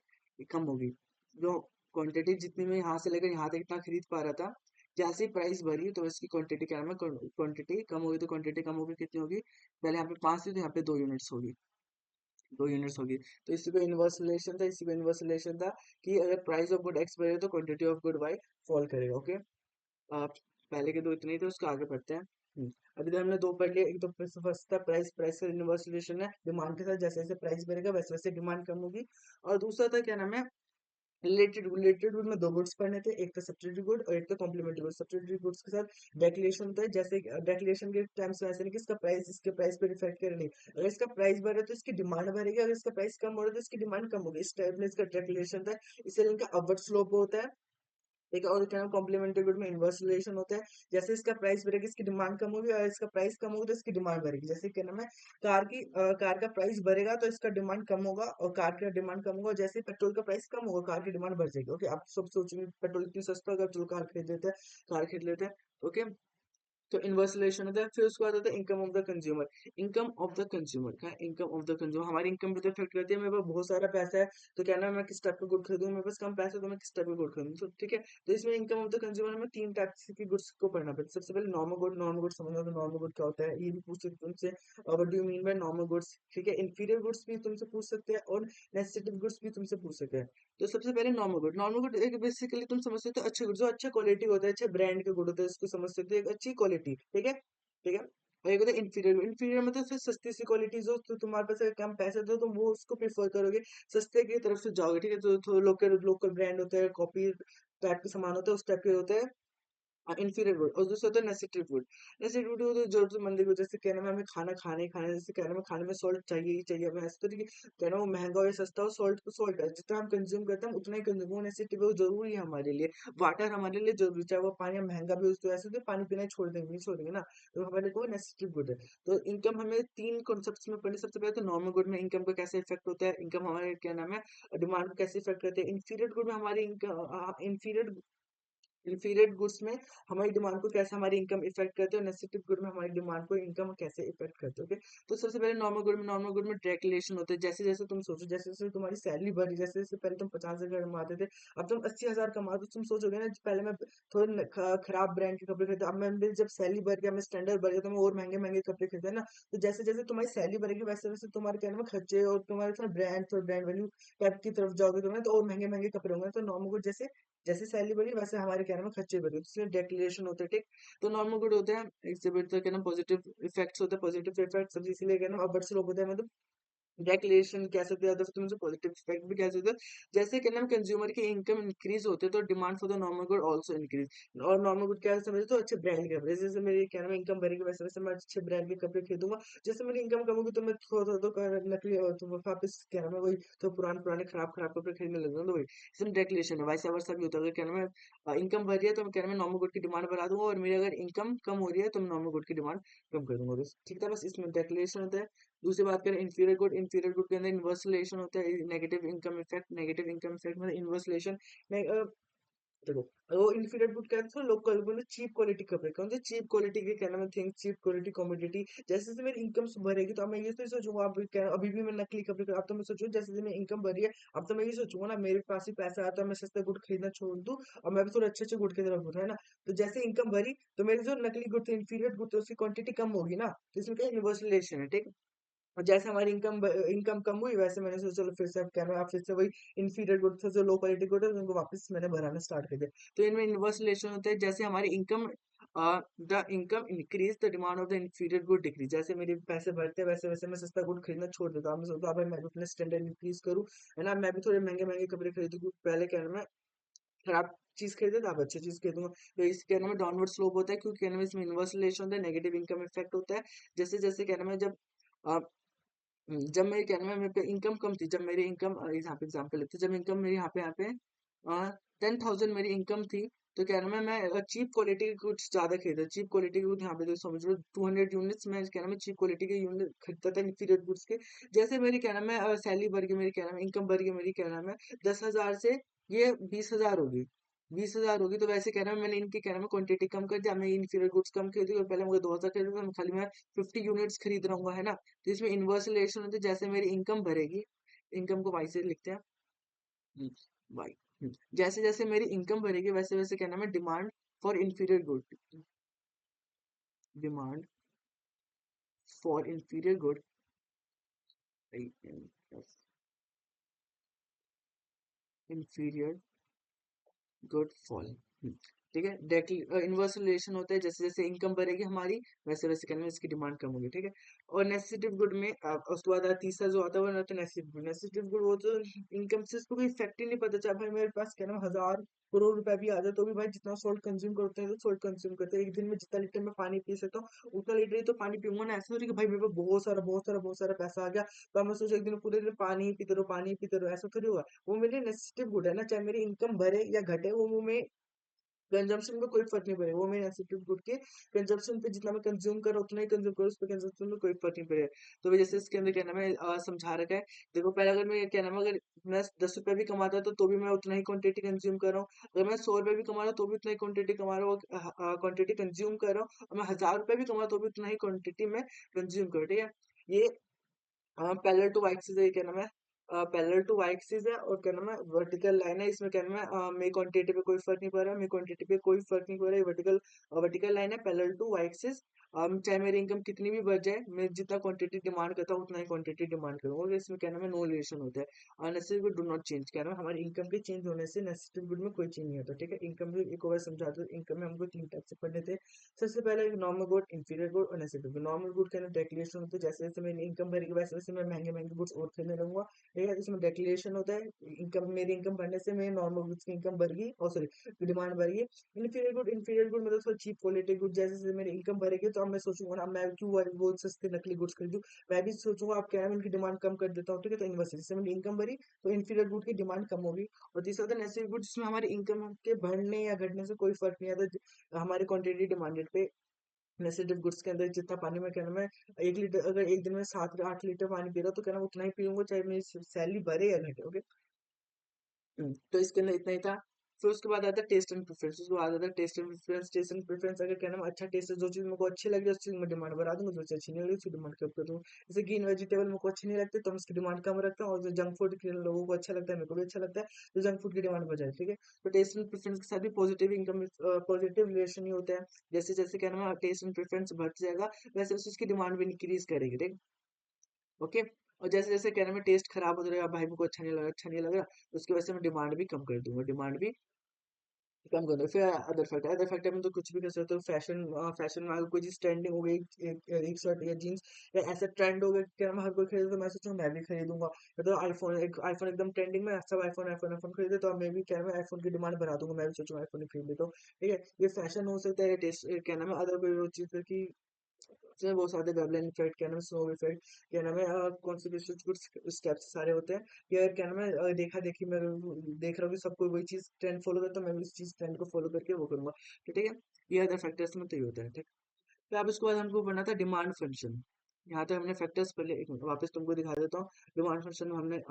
कम होगी। जो क्वांटिटी जितनी मैं यहाँ से लेकर यहाँ तक इतना खरीद पा रहा था, जैसे ही प्राइस बढ़ी तो इसकी क्वांटिटी क्या नाम है, क्वांटिटी कम होगी, तो क्वांटिटी कम होगी कितनी होगी, पहले यहाँ पे 5 थी तो यहाँ पे 2 यूनिट्स होगी, 2 यूनिट्स होगी। तो इसी को इनवर्स रिलेशन था, इसी को इनवर्स रिलेशन था कि अगर प्राइस ऑफ गुड एक्स बढ़े तो quantity of good Y fall करेगा। ओके, आप पहले के दो इतने ही थे, उसके आगे बढ़ते हैं। अभी तो हमने दो पढ़ लिए, एक तो फर्स्ट था प्राइस, प्राइस का इनवर्स रिलेशन है डिमांड के साथ, जैसे जैसे प्राइस बढ़ेगा वैसे वैसे डिमांड कम होगी। और दूसरा था क्या नाम है रिलेटेड गुड, रिलेटेड गुड में दो गुड्स पढ़ने थे, एक था सब्सिट्यूट गुड और एक था कॉम्प्लीमेंट्री गुड। सब्सिट्यूट गुड्स के साथ डेक्लेरेशन होता है, जैसे डेक्लेरेशन के टाइम्स में ऐसे नहीं कि इसका प्राइस इसके प्राइस पे डिफेक्ट करे, नहीं, अगर इसका प्राइस बढ़े तो इसकी डिमांड बढ़ेगी, अगर इसका प्राइस कम हो रहा है तो इसकी डिमांड कम होगी, इस टाइप में इसका डेक्लेरेशन था। इसलिए इनका अपवर्ड स्लोप होता है। एक और क्या नाम कॉम्प्लीमेंट्री गुड में इनवर्स रिलेशन होता है, जैसे इसका प्राइस बढ़ेगा इसकी डिमांड कम होगी, और इसका प्राइस कम होगा तो इसकी डिमांड बढ़ेगी। जैसे क्या नाम है कार का प्राइस बढ़ेगा तो इसका डिमांड कम होगा, और कार का डिमांड कम होगा, जैसे पेट्रोल का प्राइस कम होगा कार की डिमांड बढ़ जाएगी। ओके, आप सब सोचेंगे पेट्रोल इतनी सस्ता होगा, चलो कार खरीद लेते हैं, कार खरीद लेते हैं। ओके, तो इनवर्स रिलेशन होता है। फिर उसके बाद होता है income of the consumer. Income of the consumer क्या है, इनकम ऑफ द कंज्यूमर हमारी इनकम पे तो इफेक्ट करती है। मेरे पास बहुत सारा पैसा है तो क्या ना मैं किस टाइप का गुड खरीदूं, मेरे पास कम पैसा है तो मैं किस टाइप का गुड खरीदूं, तो ठीक है। तो इसमें इनकम ऑफ द कंज्यूमर में तीन टाइप की गुड्स को पढ़ना पड़ता है। सबसे पहले नॉर्मल गुड, नॉर्मल गुड समझना, तो नॉर्मल गुड क्या होता है ये भी पूछ सकते हैं तुमसे, what do you mean by normal goods, ठीक है। इंफीरियर गुड्स भी तुमसे पूछ सकते हैं और नेसेसिटी गुड्स भी तुमसे पूछ सकते हैं। तो सबसे पहले नॉर्मल गुड, नॉर्मल गुड एक बेसिकली तुम समझ सकते हो अच्छे गुड, जो अच्छा क्वालिटी होता है, अच्छे ब्रांड के गुड होते हैं, इसको समझ सकते हो, एक अच्छी क्वालिटी, ठीक है, ठीक है। और एक होता है इंफीरियर, इंफीरियर मतलब सिर्फ सस्ती सी क्वालिटी जो, तो तुम्हारे पास अगर कम पैसे तो तुम वो उसको प्रेफर करोगे, सस्ते की तरफ से जाओगे, ठीक है। तो लोकल लोकल ब्रांड होते हैं, कॉपी टाइप के सामान होते हैं, उस टाइप के होते हैं इंफीरियर वुड। और दूसरा होता है नेसेसिटी वुड। नेसेसिटी वुड होता है जरूरतमंद को, जैसे कहना में हमें खाना खाने खाने जैसे कहना में खाने में सॉल्ट चाहिए ही चाहिए हमें, ऐसा तो नहीं कि कहना वो महंगा हो या सस्ता हो, सॉल्ट तो सॉल्ट है, जितना हम कंज्यूम करते हैं हम उतना ही कंज्यूम, वो नेसेसिटी वो जरूरी है हमारे लिए। वाटर हमारे लिए जरूरी, चाहे वो पानी हम महंगा भी हो तो ऐसे तो पानी पीना ही छोड़ देंगे, नहीं छोड़ेंगे ना, तो हमारे को नेसेसिटी गुड है। तो इनकम हमें तीन कॉन्सेप्ट्स में पढ़े। सबसे पहले तो नॉर्मल गुड में इनकम का कैसे इफेक्ट होता है, इनकम हमारे क्या नाम है डिमांड को कैसे इफेक्ट करते हैं। इंफीरियर गुड में हमारी इनकम, इंफीरियर इंफीरियर गुड्स में हमारी डिमांड को कैसे हमारी इनकम इफेक्ट करते हैं, और नेसेसिटी गुड में हमारी डिमांड को इनकम कैसे इफेक्ट करते हैं। ओके, तो सबसे पहले नॉर्मल गुड में, नॉर्मल गुड में डायरेक्ट होते हैं। जैसे जैसे तुम सोचो, जैसे जैसे तुम्हारी सैलरी बढ़ी, जैसे जैसे पहले तुम 50,000 कमाते थे, अब तुम 80,000 कमाते हो, तुम सोचोगे ना पहले मैं थोड़े खराब ब्रांड के कपड़े खरीदता, अब मैं मेरी जब सैलरी बढ़ गया, मैं स्टैंडर्ड बढ़ गया, तो मैं और महंगे महंगे कपड़े खरीदता है ना। तो जैसे जैसे तुम्हारी सैलरी बढ़ेगी वैसे वैसे तुम्हारे कहने में खर्चे और तुम्हारे थोड़ा ब्रांड वैल्यू टाइप की तरफ जाओगे तुम्हें, तो और महंगे महंगे कपड़े होंगे। तो नॉर्मल गुड जैसे जैसे सैलरी बढ़ी वैसे हमारे कहने में खर्चे बढ़े, इसलिए डेक्लेरेशन होते हैं, ठीक। तो नॉर्मल गुड होते हैं एग्जिबिट तो कहना पॉजिटिव इफेक्ट्स होते हैं, पॉजिटिव इफेक्ट सब, इसीलिए कहना अब बड़े लोग होते हैं मतलब डेक्लेरेशन कह सकते हैं, या तो फिर तुम उसे पॉजिटिव इफेक्ट भी कह सकते हो। जैसे कहना हम कंज्यूमर की इनकम इंक्रीज होते हैं तो demand for the normal good also increase. और नॉर्मल गुड क्या समझे तो अच्छे ब्रांड के कपड़े, जैसे मेरी कहना में इनकम बढ़ेगी वैसे वैसे मैं अच्छे ब्रांड के कपड़े खरीदूंगा। जैसे मेरी इनकम कम होगी तो मैं थोड़ा थोड़ा तो नकली तो वापस कहना में वही तो पुराने पुराने खराब खराब कपड़े खरीदने लग जाऊंगा, तो वही इसमें डेक्लेरेशन है। वैसा वैसा भी होता है, अगर कहना में इनकम बढ़ रही है तो मैं कहना में नॉर्मल गुड की डिमांड बढ़ा दूंगा, और मेरी अगर इनकम कम हो रही है तो मैं नॉर्मल गुड की डिमांड कम कर दूंगा, बस ठीक था। बस इसमें डेक्लेरेशन होता है। दूसरी बात करें इंफीरियर गुड, इंफीरियर गुड के अंदर इनवर्स रिलेशन होता है, negative income effect, negative income effect मतलब इनवर्स रिलेशन। देखो वो इंफीरियर गुड क्या है, लोकल मतलब चीप क्वालिटी कपड़े, कौन से चीप क्वालिटी के कहना मैं थिंक चीप क्वालिटी कमोडिटी। जैसे जैसे मेरी इनकम बढ़ेगी तो अब मैं ये तो सोचूंगा, अब क्या अभी भी मैं नकली कपड़े, अब तो मैं सोचूं जैसे जैसे मेरी इनकम बढ़ी है, अब तो मैं ये सोचूंगा ना मेरे पास ही पैसा आता है, मैं सस्ते गुड खरीदना छोड़ दूं और मैं भी थोड़े अच्छे अच्छे गुड की तरफ बढ़ूं, है ना। तो जैसे इनकम बढ़ी तो मेरे जो नकली गुड थे इंफीरियर गुड थे उसकी क्वांटिटी कम होगी ना, तो इसमें क्या यूनिवर्सल रिलेशन है, ठीक। और जैसे हमारी इनकम कम हुई वैसे मैंने सोचा चलो फिर से अब क्या नाम है, आप फिर से वही इंफीरियर गुड था जो लो क्वालिटी गुड है उनको वापस मैंने भराना स्टार्ट कर दिया। तो इनमें इनवर्स रिलेशन होता है, जैसे हमारी income the income increase the demand of the inferior good decrease. जैसे मेरे पैसे बढ़ते हैं वैसे वैसे मैं सस्ता गुड खरीदना छोड़ देता हूँ, मैं सोचता हूँ भाई मैं भी अपने स्टैंडर्ड इंक्रीज करूँ, है ना, मैं भी थोड़े महंगे महंगे कपड़े खरीदूँ। पहले क्या नाम है खराब चीज खरीदे तो आप अच्छी चीज खरीदूंगा, तो इस क्या नाम है डाउनवर्ड स्लोप होता है, क्योंकि क्या नाम है इसमें इनवर्स रिलेशन होता है, नेगेटिव इनकम इफेक्ट होता है। जैसे जैसे क्या नाम है जब मेरी क्या नाम है मेरे पे इनकम कम थी, जब मेरी इनकम यहाँ पे एग्जाम्पल लेते हैं, जब इनकम मेरी यहाँ पे 10,000 मेरी इनकम थी, तो क्या नाम है मैं चीप क्वालिटी के कुछ ज्यादा खरीदा, चीप क्वालिटी के कुछ यहाँ पे तो समझ लो 200 यूनिट्स मैं क्या नाम है चीप क्वालिटी के यूनिट खरीदता था इंफीरियर गुड्स के। जैसे मेरी क्या नाम है सैलरी बढ़ गई, मेरी क्या नाम है इनकम बढ़ गई, मेरी क्या नाम है 10,000 से ये 20,000 होगी, 20,000 होगी। तो वैसे क्या नाम है मैंने इनकी क्या नाम है क्वांटिटी कम कर दिया, मैं इंफीरियर गुड्स कम खरीदी और पहले मुझे 2,000 खरीद था, खाली मैं 50 यूनिट्स खरीद रहा हूँ, है ना। तो इसमें इनवर्स रिलेशन होती है, जैसे मेरी इनकम बढ़ेगी, इनकम को वाई से लिखते हैं, वाई, जैसे जैसे मेरी इनकम बढ़ेगी वैसे वैसे क्या नाम है demand for inferior good, demand for inferior good, inferior good fall. ठीक है, इनवर्स रिलेशन होता है, जैसे जैसे इनकम बढ़ेगी हमारी वैसे वैसे कहना है इसकी डिमांड कम होगी। ठीक है, और नेसेसिटिव गुड में उसके बाद तीसरा जो आता है वो आता है नेसेसिटिव गुड। नेसेसिटिव गुड वो तो इनकम से इसको कोई इफेक्ट ही नहीं पता चला, भाई मेरे पास क्या नाम 1,000 करोड़ रुपए भी आ जाए तो भी भाई जितना सॉल्ट कंज्यूम करते हैं तो सॉल्ट कंज्यूम करते हैं, एक दिन में जितना लीटर मैं पानी पी सकता हूँ उतना लीटर ही तो पानी पीऊंगा ना। ऐसा नहीं कि भाई मेरे पास बहुत सारा पैसा आ गया तो मैं सोचा एक दिन पूरे दिन पानी ही पीते रहो, पानी ही पीते रहो, ऐसा थोड़ी हुआ। वो मेरे नेसेसिटिव गुड है ना, चाहे मेरी इनकम बढ़े या घटे वो मैं कंजम्पशन में कोई फर्क नहीं पड़ेगा, वो मेरे एसिटिव गुड के कंजम्पशन पे जितना मैं कंज्यूम कर रहा हूँ उतना ही कंज्यूम करूँ, उस पर कंजम्पशन में कोई फर्क नहीं पड़ेगा। तो वजह से इसके अंदर क्या नाम है समझा रखा है। देखो पहले अगर मैं क्या नाम है अगर मैं 10 रुपए भी कमाता तो भी मैं उतना ही क्वांटिटी कंज्यूम कर रहा हूँ, अगर मैं 100 रुपए भी कमा रहा हूँ तो भी उतना ही क्वांटिटी कमा रहा हूँ, क्वांटिटी कंज्यूम कर रहा हूँ, और मैं 1,000 रुपए भी कमा रहा हूँ तो भी उतना ही क्वांटिटी में कंज्यूम कर, ठीक है। ये पैरेलल टू वाई एक्सिस है, क्या नाम है पैरेलल टू वाई एक्सिस है, और क्या नाम है वर्टिकल लाइन है, इसमें क्या नाम है मेरी क्वांटिटी पे कोई फर्क नहीं पड़ रहा, मेरी क्वांटिटी पे कोई फर्क नहीं पड़ रहा है, वर्टिकल वर्टिकल लाइन है पैरेलल टू वाई एक्सिस। चाहे मेरी इनकम कितनी भी बढ़ जाए, मैं जितना क्वांटिटी डिमांड करता हूँ उतना ही क्वांटिटी डिमांड करूँगा, और इसमें क्या नाम है नो रिलेशन होता है। Unnecessary good do not change, क्या नाम है हमारी इनकम के चेंज होने से नेसेसिटी गुड में कोई चेंज नहीं होता। ठीक है, इनकम भी एक और समझा दो, इनकम में हमको 3 टाइप से पढ़ने थे। सबसे पहले नॉर्मल गुड, इंफीरियर गुड और नेसेसिटी गुड। नॉर्मल गुड के अंदर डेक्लेरेशन होता है, जैसे जैसे मेरी इनकम बढ़ेगी वैसे वैसे मैं महंगे महंगे गुड्स और खरीदने लगूंगा। ठीक है, इसमें डेक्लेरेशन होता है, इनकम मेरी इनकम बढ़ने से मेरी नॉर्मल गुड्स की इनकम बढ़ गई और सॉरी डिमांड बढ़ गई। इंफीरियर गुड मतलब थोड़ा चीप क्वालिटी गुड, जैसे जैसे मेरी इनकम बढ़ेगी तो अब मैं सोचूंगा ना मैं क्यों वो सस्ते नकली गुड्स खरीदूं, मैं भी सोचूंगा आप क्या है उनकी डिमांड कम कर देता हूँ। ठीक है, तो इन्वर्स जैसे मेरी इनकम बढ़ी तो इंफीरियर गुड की डिमांड कम होगी। और तीसरा होता है नेसेसरी गुड, जिसमें हमारी इनकम के बढ़ने या घटने से कोई फर्क नहीं आता, हमारी क्वांटिटी डिमांडेड पे। नेसेसिटिव गुड्स के अंदर जितना पानी मैं कहना मैं 1 लीटर अगर एक दिन में 7 या 8 लीटर पानी पी रहा हूँ तो कहना उतना ही पीऊंगा चाहे मेरी सैलरी बढ़े या घटे। ओके, तो इसके अंदर इतना ही था। फिर उसके बाद आता है टेस्ट एंड प्रेफरेंस, उसके बाद आता है taste and preference. Taste and preference अगर कहना अच्छा टेस्ट है, जो चीज मेरे को अच्छी लगी उस चीज में डिमांड बढ़ा दूंगा, जो चीज अच्छी नहीं लगी उसकी डिमांड कम कर दूंगा। जैसे ग्रीन वेजिटेबल मेरे को अच्छे नहीं लगते तो मैं उसकी डिमांड कम रखता हूँ, और जो जंक फूड के लोगों को अच्छा लगता है मेरे को भी अच्छा लगता है तो जंक फूड की डिमांड बढ़ जाए। ठीक है, तो टेस्ट एंड प्रेफरेंस के साथ भी पॉजिटिव इनकम पॉजिटिव रिलेशन ही होता है। जैसे जैसे क्या नाम है टेस्ट एंड प्रेफरेंस बढ़ जाएगा वैसे वैसे उसकी डिमांड भी इंक्रीज करेगी। ठीक, ओके। और जैसे जैसे क्या नाम है टेस्ट खराब हो जाएगा, भाई मेरे को अच्छा नहीं लगा, अच्छा नहीं लगा, तो उसकी वजह से मैं डिमांड भी कम कर दूंगा, डिमांड भी कम कर दो। फिर अदर फैक्टर में तो कुछ भी कर सकते हो। फैशन फैशन में अगर कोई चीज ट्रेंडिंग हो गई, एक शर्ट या जीन्स या ऐसा ट्रेंड हो गया कि क्या नाम है, हर कोई खरीदे तो मैं सोचूं मैं भी खरीदूंगा। या तो आईफोन एकदम ट्रेंडिंग में, सब आईफोन खरीदे तो मैं भी क्या नाम है आईफोन की डिमांड बढ़ा दूंगा, मैं भी सोचूंगा आईफोन ही खरीद लेता हूँ। ठीक है, ये फैशन हो सकता है, टेस्ट क्या नाम है अदर कोई चीज की इसमें बहुत सारे वेबलाइन इफेक्ट क्या नाम है स्नो इफेक्ट क्या नाम है कॉन्सेप्ट कुछ स्टेप्स सारे होते हैं। या क्या नाम है देखा देखी मैं देख रहा हूँ कि सबको वही चीज ट्रेंड फॉलो करता है, मैं भी उस चीज ट्रेंड को फॉलो करके वो करूंगा। तो ठीक है, ये अदर फैक्टर्स में तो ये होता है। ठीक, फिर अब इसके बाद हमको पढ़ना था डिमांड फंक्शन। यहाँ तक हमने फैक्टर्स पहले एक मिनट वापस तुमको दिखा देता हूँ। डिमांड फंक्शन में हमने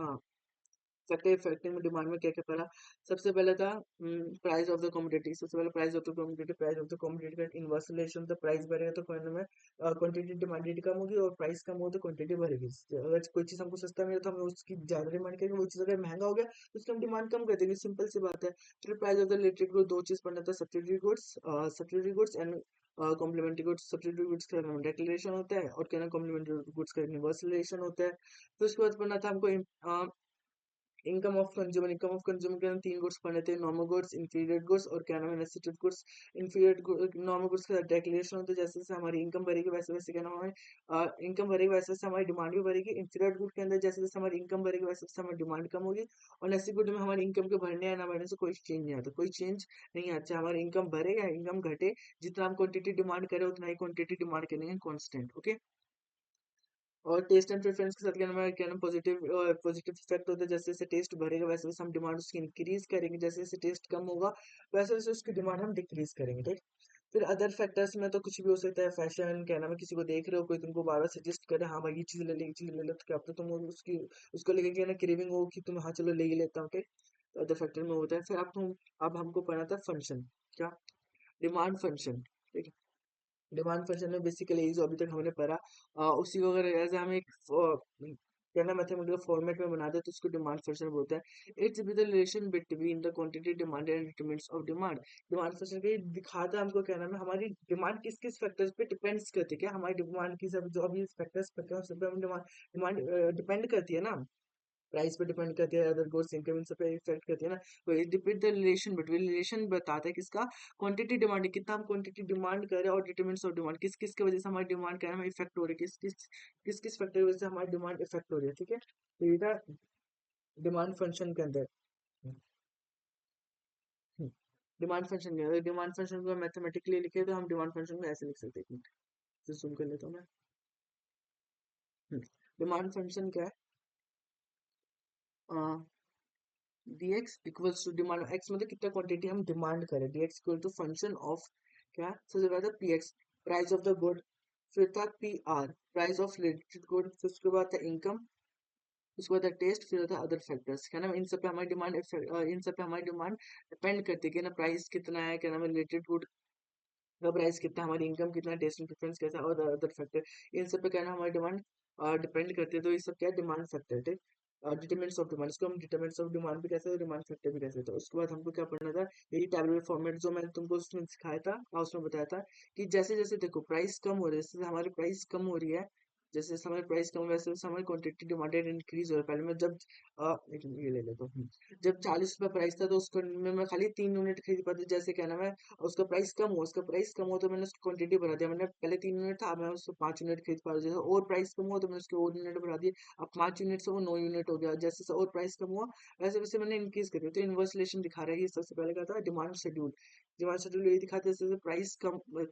फैक्टर फैक्टर में डिमांड में क्या क्या पढ़ा। सबसे पहले था प्राइस ऑफ द कमोडिटी, सबसे पहले price of the commodity, price of the commodity का इनवर्स रिलेशन, तो प्राइस बढ़ेगा तो कहने में क्वांटिटी डिमांडेड कम होगी, और प्राइस कम हो तो क्वांटिटी बढ़ेगी। अगर कोई चीज हमको सस्ता मिले तो हम उसकी ज्यादा डिमांड करेंगे, वो चीज अगर महंगा हो गया तो उसकी हम डिमांड कम कर देंगे, सिंपल सी बात है। फिर price of the related good, दो चीज पढ़ना था, subsidy goods and complementary goods. Subsidy goods का डेक्लेरेशन होता है और कहना कॉम्प्लीमेंट्री गुड्स का इनवर्स रिलेशन होता है। फिर उसके बाद पढ़ना था हमको इनकम ऑफ कंज्यूमर के हम 3 गुड्स पढ़े थे, नॉर्मल गुड्स, इंफीरियर गुड्स और क्या नाम है necessity goods. Inferior normal goods का डेक्लेरेशन होता है, जैसे जैसे हमारी इनकम बढ़ेगी वैसे वैसे क्या नाम है इनकम बढ़ेगी वैसे वैसे हमारी डिमांड भी बढ़ेगी। इंफीरियर गुड के अंदर जैसे जैसे हमारी इनकम बढ़ेगी वैसे वैसे हमारी डिमांड कम होगी। और नेसेसिटी गुड में हमारी इनकम के बढ़ने या ना बढ़ने से कोई चेंज नहीं आता, कोई चेंज नहीं आता, चाहे हमारी इनकम बढ़े या इनकम घटे, जितना हम क्वांटिटी डिमांड करें उतना ही क्वांटिटी डिमांड करेंगे, कॉन्स्टेंट। ओके, और टेस्ट एंड प्रेफरेंस के साथ क्या नाम पॉजिटिव पॉजिटिव इफेक्ट होता है। जैसे जैसे टेस्ट बढ़ेगा वैसे वैसे हम डिमांड उसकी इंक्रीज करेंगे, जैसे जैसे टेस्ट कम होगा वैसे वैसे उसकी डिमांड हम डिक्रीज करेंगे, ठीक। फिर अदर फैक्टर्स में तो कुछ भी हो सकता है, फैशन क्या नाम है, किसी को देख रहे हो कोई तुमको बार बार सजेस्ट करे हाँ भाई ये चीज ले ले, ये चीज ले ले, तो क्या पता तुम उसकी उसको लेके क्या ना क्रेविंग हो कि तुम हाँ चलो ले ही लेता हूँ, ठीक। तो अदर फैक्टर में होता है। फिर अब हमको पढ़ना था फंक्शन, क्या, डिमांड फंक्शन, ठीक है। डिमांड फंक्शन में बेसिकली जो अभी तक हमने पढ़ा उसी को अगर एज हम एक कहना मैथमेटिकल फॉर्मेट में बना दे तो उसको डिमांड फंक्शन बोलते हैं। It's with the relation between the quantity demand and determinants of demand. Demand function के दिखाता है हमको क्या नाम है हमारी डिमांड किस किस फैक्टर्स पे डिपेंड्स करती है, क्या हमारी डिमांड की सब जो अभी फैक्टर्स पे क्या उस पे हम डिमांड डिमांड डिपेंड करती है ना, प्राइस पे डिपेंड करती है, अदर गुड्स इनकम इन सब पे इफेक्ट करती है ना। तो it depend the relation between, relation बताता है किसका, क्वांटिटी डिमांड, कितना हम क्वांटिटी डिमांड कर रहे हैं और डिटरमिनेंट्स ऑफ डिमांड, किस किस की वजह से हमारी डिमांड क्या है इफेक्ट हो रही है, किस किस फैक्टर की वजह से हमारी डिमांड इफेक्ट हो रही है, ठीक है। तो ये था डिमांड फंक्शन के अंदर। डिमांड फंक्शन क्या है, डिमांड फंक्शन को मैथमेटिकली लिखे तो हम डिमांड फंक्शन को ऐसे लिख सकते हैं, तो सुन कर लेता हूँ मैं। डिमांड फंक्शन क्या है, dx equals to demand x, मतलब कितना क्वांटिटी हम डिमांड करें, dx equal to function of क्या, सबसे पहले था px price of the good, फिर था pr price of related good, फिर उसके बाद था इनकम, उसके बाद था टेस्ट, फिर था अदर फैक्टर्स, क्या नाम इन सब पे हमारी डिमांड, इन सब पे हमारी डिमांड डिपेंड करती है कि ना प्राइस कितना है, क्या नाम है रिलेटेड गुड का प्राइस कितना, हमारी इनकम कितना, टेस्ट एंड प्रेफरेंस कैसा है, और अदर फैक्टर, इन सब पे क्या है ना हमारी डिमांड डिपेंड करती है। तो ये सब क्या है डिमांड फैक्टर, ठीक। डिटरमिनेंट्स ऑफ डिमांड, इसको हम डिटरमिनेंट्स ऑफ डिमांड भी कैसे, डिमांड फैक्टर भी कैसे। तो उसके बाद हमको क्या पढ़ना था, यही टैबुलर फॉर्मेट जो मैंने तुमको उसमें सिखाया था और उसमें बताया था कि जैसे जैसे देखो प्राइस कम हो रही है, जैसे हमारी प्राइस कम हो रही है, जैसे जैसे हमारी प्राइस कम हो वैसे वैसे हमारी क्वांटिटी डिमांडेड इंक्रीज हो रहा है। पहले मैं जब एक मिनट ये ले लेता हूँ। जब 40 रुपये प्राइस था तो उसको मैं खाली 3 यूनिट खरीद पाती, जैसे क्या नाम है उसका प्राइस कम हो, उसका प्राइस कम हो तो मैंने उसकी क्वांटिटी बढ़ा दिया, मैंने पहले 3 यूनिट था, अब मैं उसको 5 यूनिट खरीद पा रहा हूँ। जैसे और प्राइस कम हुआ तो मैंने उसके और यूनिट बढ़ा दिए, अब 5 यूनिट से वो 9 यूनिट हो गया, जैसे जैसे और प्राइस कम हुआ वैसे वैसे मैंने इंक्रीज कर दिया। तो इनवर्स रिलेशन दिखा रहा है ये, सबसे पहले क्या था डिमांड शेड्यूल। डिमांड शेड्यूल यही दिखाते हैं जैसे जैसे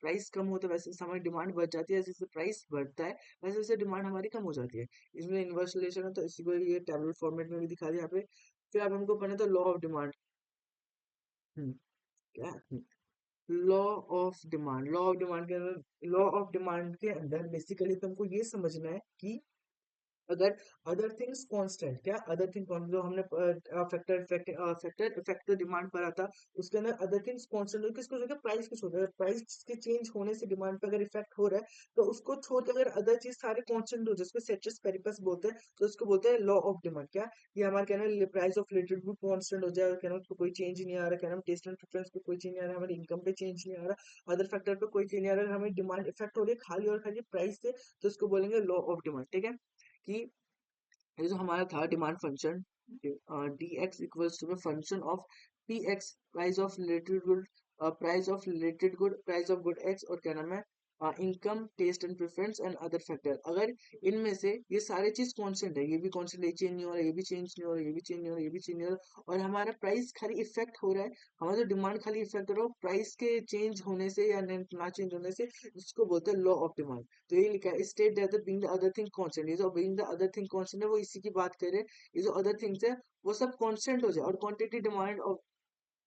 प्राइस कम हो तो वैसे वैसे हमारी डिमांड बढ़ जाती है, जैसे जैसे प्राइस बढ़ता है वैसे वैसे डिमांड हमारी कम हो जाती है। इसमें इनवर्स रिलेशन है तो इसी को ये टेबल फॉर्मेट में भी दिखा दिया यहाँ पे। फिर अब हमको पढ़ना था लॉ ऑफ डिमांड। क्या, law of demand, law of demand के अंदर बेसिकली तुमको ये समझना है कि अगर अदर थिंग्स कांस्टेंट, क्या अदर थिंग जो हमने फैक्टर फैक्टर इफेक्ट डिमांड पर आता, उसके अंदर अदर थिंग्स कांस्टेंट, किसको छोड़ के प्राइस को छोड़ के, प्राइस के चेंज होने से डिमांड पर अगर इफेक्ट हो रहा है तो उसको छोड़ के अगर अदर चीज सारे कांस्टेंट हो जिसको सेचुरस पेरिपस बोलते हैं तो उसको बोलते हैं लॉ ऑफ डिमांड। क्या, ये हमारे कहना है प्राइस ऑफ रिलेटेड भी कांस्टेंट हो जाए, कहना उसको कोई चेंज नहीं आ रहा, कहना टेस्ट एंड प्रेफरेंस पे कोई चेंज नहीं आ रहा, हमारी इनकम पे चेंज नहीं आ रहा, अदर फैक्टर पे कोई चेंज नहीं आ रहा, हमें डिमांड इफेक्ट हो रही है खाली और खाली प्राइस से, तो उसको बोलेंगे लॉ ऑफ डिमांड, ठीक है। कि ये जो हमारा था demand function, D X equals to function of P X price of related good, price of related good, price of good X, और क्या नाम है income taste and preference and other factor. अगर इनमें से ये सारे चीज कांस्टेंट है, ये भी कांस्टेंट, ये चेंज नहीं हो रहा, ये भी चेंज नहीं हो रहा, ये भी चेंज नहीं हो रहा, ये भी चेंज नहीं हो रहा, और हमारा प्राइस खाली इफेक्ट हो रहा है, हमारा जो डिमांड खाली इफेक्ट हो रहा है प्राइस के चेंज होने से या ना चेंज होने से, जिसको बोलते हैं लॉ ऑफ डिमांड। तो ये लिखा है state that being the other thing constant, ये जो being the other thing constant है वो इसी की बात कर रहे हैं। ये जो अदर थिंग्स है वो सब कांस्टेंट हो जाए और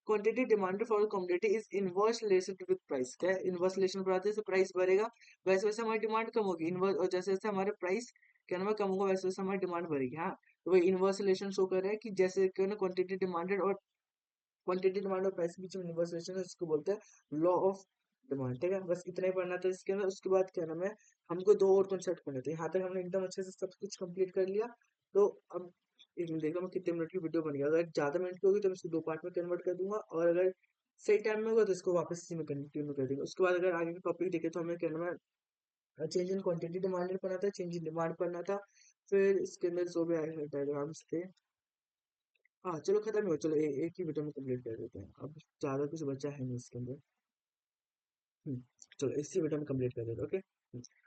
quantity demand for commodity is inverse relation with price. क्या है इनवर्स रिलेशन बढ़ाते जैसे प्राइस बढ़ेगा वैसे वैसे हमारी डिमांड कम होगी, इनवर्स, और जैसे जैसे हमारे प्राइस क्या नाम है कम होगा वैसे वैसे हमारी डिमांड बढ़ेगी। हाँ, तो वही इनवर्स रिलेशन शो कर रहा है कि जैसे क्या ना क्वांटिटी डिमांडेड और क्वांटिटी डिमांड और प्राइस के बीच में इनवर्स रिलेशन है, इसको बोलते हैं लॉ ऑफ डिमांड, ठीक है। बस इतना ही पढ़ना था इसके अंदर। उसके बाद क्या नाम है हमको दो और कॉन्सेप्ट पढ़ने थे, यहाँ तक हमने एकदम अच्छे से सब कुछ कंप्लीट कर लिया। तो अब एक मिनट देखो मैं कितने मिनट की वीडियो बन गया, अगर ज्यादा मिनट की होगी तो मैं इसको 2 पार्ट में कन्वर्ट कर दूंगा, और अगर सही टाइम में होगा तो इसको वापस इसी में कंटिन्यू कर देंगे। उसके बाद अगर आगे के टॉपिक देखे तो हमें क्या नाम है चेंज इन क्वांटिटी डिमांडेड पढ़ना था, चेंज इन डिमांड पढ़ना था, फिर इसके अंदर जो भी आए डायग्राम्स थे। हाँ चलो खत्म हो, चलो एक ही वीडियो में कंप्लीट कर देते हैं, अब ज्यादा कुछ बचा है नहीं इसके अंदर। हम्म, चलो इसी वीडियो में कंप्लीट कर देते, ओके।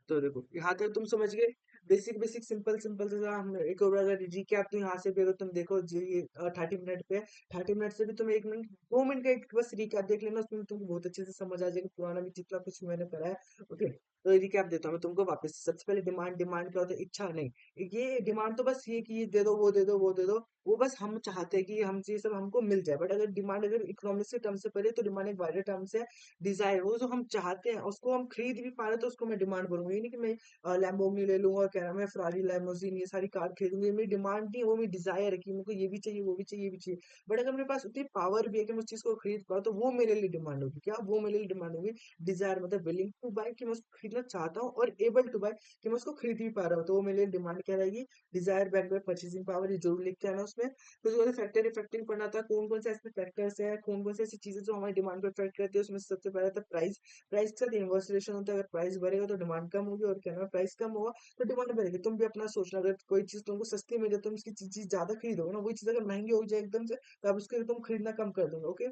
तो देखो यहाँ तक तुम समझ गए, बेसिक बेसिक सिंपल सिंपल से हम एक और अगर रिकैप तो यहाँ से भी अगर तुम देखो जी ये 30 मिनट पे है, 30 मिनट से भी तुम 1 मिनट 2 मिनट का एक बस रिकैप देख लेना, उसमें तुमको बहुत अच्छे से समझ आ जाएगा पुराना भी जितना कुछ मैंने पढ़ा है, ओके। तो रिकैप देता हूँ मैं तुमको वापस से। सबसे पहले डिमांड, डिमांड क्या होता है? इच्छा नहीं। ये डिमांड तो बस ये कि ये दे दो, वो दे दो, वो दे दो, वो बस हम चाहते हैं कि हम ये सब हमको मिल जाए। बट अगर डिमांड अगर इकोनॉमिक्स के टर्म से पढ़े तो डिमांड एक वाइडर टर्म से डिजायर, वो जो हम चाहते हैं उसको हम खरीद भी पा रहे हैं तो उसको मैं डिमांड बोलूंगा। ये नहीं कि मैं लैम्बोर्गिनी ले लूंगा, क्या नाम है, फरारी, लैमोजिन, ये सारी कार खरीदूंगी, ये मेरी डिमांड नहीं है, वो मेरी डिजायर है कि मेरे को ये भी चाहिए, वो भी चाहिए, ये भी चाहिए। बट अगर मेरे पास उतनी पावर भी है कि मैं उस चीज को खरीद पाऊँ तो वो मेरे लिए डिमांड होगी। क्या वो मेरे लिए डिमांड होगी? डिजायर, मतलब विलिंग टू बाय, कि मैं उसको खरीदना चाहता हूँ, और एबल टू बाय, कि मैं उसको खरीद भी पा रहा हूँ, तो वो मेरे लिए डिमांड क्या रहेगी? Desire back by purchasing power, ये जरूर लिख के आना उसमें। तो जो फैक्टर इफेक्टिंग पढ़ना था, कौन कौन से ऐसे फैक्टर्स है, कौन कौन से ऐसी चीजें जो हमारी डिमांड को इफेक्ट करती है, उसमें से सबसे पहला था प्राइस। प्राइस के साथ इनवर्स रिलेशन होता है, अगर प्राइस बढ़ेगा तो डिमांड कम होगी, और क्या ना प्राइस कम होगा तो डिमांड बढ़ेगी। तुम भी अपना सोचना, अगर कोई चीज तुमको सस्ती मिले तुम उसकी चीज ज्यादा खरीदोगे ना, वही चीज अगर महंगी हो जाए एकदम से तो आप उसके तुम खरीदना कम कर दोगे। ओके।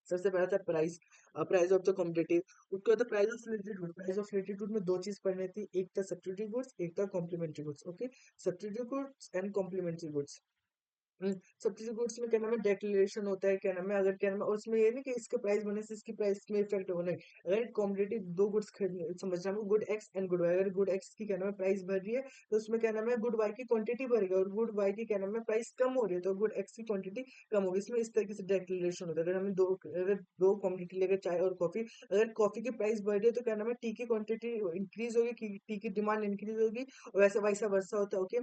सबसे पहला था price, price of the competitive. उसके बाद price of related good. Price of related good में दो चीज पढ़नी थी, एक था सब्स्टिट्यूटिव गुड्स, एक था complementary goods. Okay. Substitutive goods and complementary goods. Subsidy goods में क्या नाम है, डेक्लेरेशन होता है, क्या नाम है, अगर क्या नाम है, और उसमें ये नहीं कि इसके प्राइस बढ़ने से इसकी प्राइस में इफेक्ट होगा, नहीं। अगर कॉम्पिटिटिव दो गुड्स खरीदने समझना, good X and good Y, अगर गुड एक्स की क्या नाम है प्राइस बढ़ रही है तो उसमें क्या नाम है गुड वाई की क्वांटिटी बढ़ेगी, और गुड वाई की क्या नाम है प्राइस कम हो रही है तो गुड एक्स की क्वांटिटी कम होगी। इसमें इस तरीके से डेक्लेरेशन होता है। अगर दो क्वांटिटी लेकर चाय और कॉफी, अगर कॉफी की प्राइस बढ़ रही है तो क्या नाम है टी की क्वांटिटी इंक्रीज होगी, टी की डिमांड इंक्रीज होगी, और वैसे वैसा वर्षा होता है। ओके।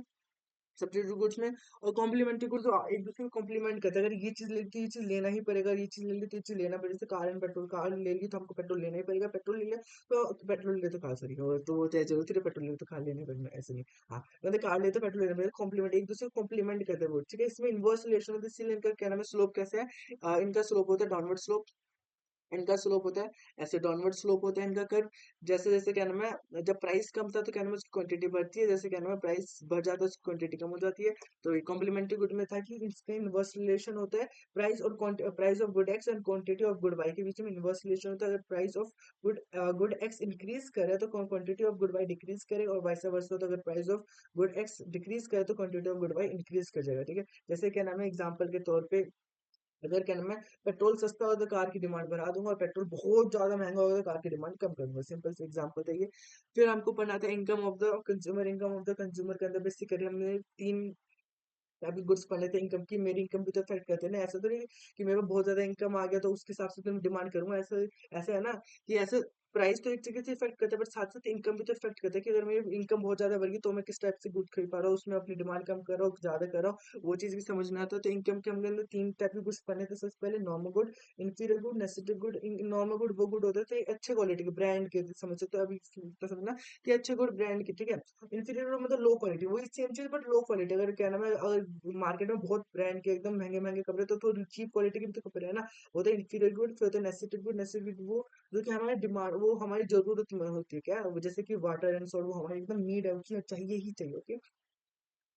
सब्सिट्यूट गुड्स में, और कॉम्प्लीमेंट्री गुड्स एक दूसरे को कॉम्प्लीमेंट करते हैं। अगर ये चीज लेती है ये चीज लेना ही पड़ेगा, ये चीज ले ली तो ये चीज लेना पड़ेगा। जैसे कार एंड पेट्रोल, कार ले ली तो हमको पेट्रोल लेना ही पड़ेगा, पेट्रोल ले लिया तो पेट्रोल ले तो कार, सॉरी, तो वो चाहे जरूरत है पेट्रोल ले तो कार लेना पड़ेगा, ऐसे नहीं। हाँ, मतलब कार ले तो पेट्रोल लेना पड़ेगा, कॉम्प्लीमेंट, एक दूसरे को कॉम्प्लीमेंट करते हैं वो, ठीक है। इसमें इनवर्स रिलेशन होता है, इसीलिए इनका क्या नाम है स्लोप कैसे है, इनका स्लोप होता है डाउनवर्ड स्लोप, इनका स्लोप होता है ऐसे डाउनवर्ड स्लोप होता है इनका कर्व। जैसे जैसे क्या नाम है जब प्राइस कम था तो क्या नाम है उसकी क्वांटिटी बढ़ती है, जैसे क्या नाम है प्राइस बढ़ जाता है उसकी क्वांटिटी कम हो जाती है। तो ये कॉम्प्लीमेंट्री गुड में था कि इसका इनवर्स रिलेशन होता है प्राइस और price of good X and quantity of good Y के बीच में इनवर्स रिलेशन होता है। अगर price of good X increase करे तो quantity of good Y decrease करे, और वाइस वर्सा, तो अगर price of good X decrease करे तो quantity of good Y increase कर जाएगा, ठीक है। जैसे क्या नाम है एग्जाम्पल के तौर पे, अगर क्या नाम है पेट्रोल सस्ता हो तो कार की डिमांड बढ़ा दूंगा, और पेट्रोल बहुत ज्यादा महंगा होगा तो कार की डिमांड कम कर दूंगा। सिंपल से एग्जांपल था ये। फिर हमको पढ़ना था income of the consumer. Income of the consumer के अंदर बेसिकली हमने तीन अभी गुड्स पढ़ने थे इनकम की। मेरी इनकम भी तो अफेक्ट करते हैं ना, ऐसा तो नहीं कि मेरे को बहुत ज्यादा इनकम आ गया तो उसके हिसाब से तो मैं डिमांड करूंगा, ऐसा ऐसा है ना कि ऐसे प्राइस तो एक जगह से इफेक्ट करता है बट साथ साथ इनकम भी तो इफेक्ट करता है, कि अगर मेरी इनकम बहुत ज्यादा बढ़ गई तो मैं किस टाइप से गुड खरीद पा रहा हूँ, उसमें अपनी डिमांड कम कर रहा हूँ ज्यादा कर रहा हूँ, वो चीज भी समझना आता है। तो इनकम के हमने अंदर तीन टाइप के गुड्स पढ़ने थे। सबसे पहले normal good, inferior good, necessity good. Normal good वो गुड होते थे अच्छे क्वालिटी के ब्रांड के, समझ सकते हो अभी तो समझना कि अच्छे गुड ब्रांड के, ठीक है। इंफीरियर मतलब लो क्वालिटी, वही सेम चीज बट लो क्वालिटी। अगर क्या नाम है अगर मार्केट में बहुत ब्रांड के एकदम महंगे महंगे कपड़े तो चीप क्वालिटी के भी तो कपड़े है ना, वो तो इंफीरियर गुड। फिर होता है नेसेसिटी गुड। नेसेसिटी गुड वो जो कि हमारे डिमांड, वो हमारी जरूरत में होती है, क्या वो जैसे कि वाटर एंड सॉल्ट, वो हमारी एकदम नीड है, उसकी चाहिए ही चाहिए। ओके।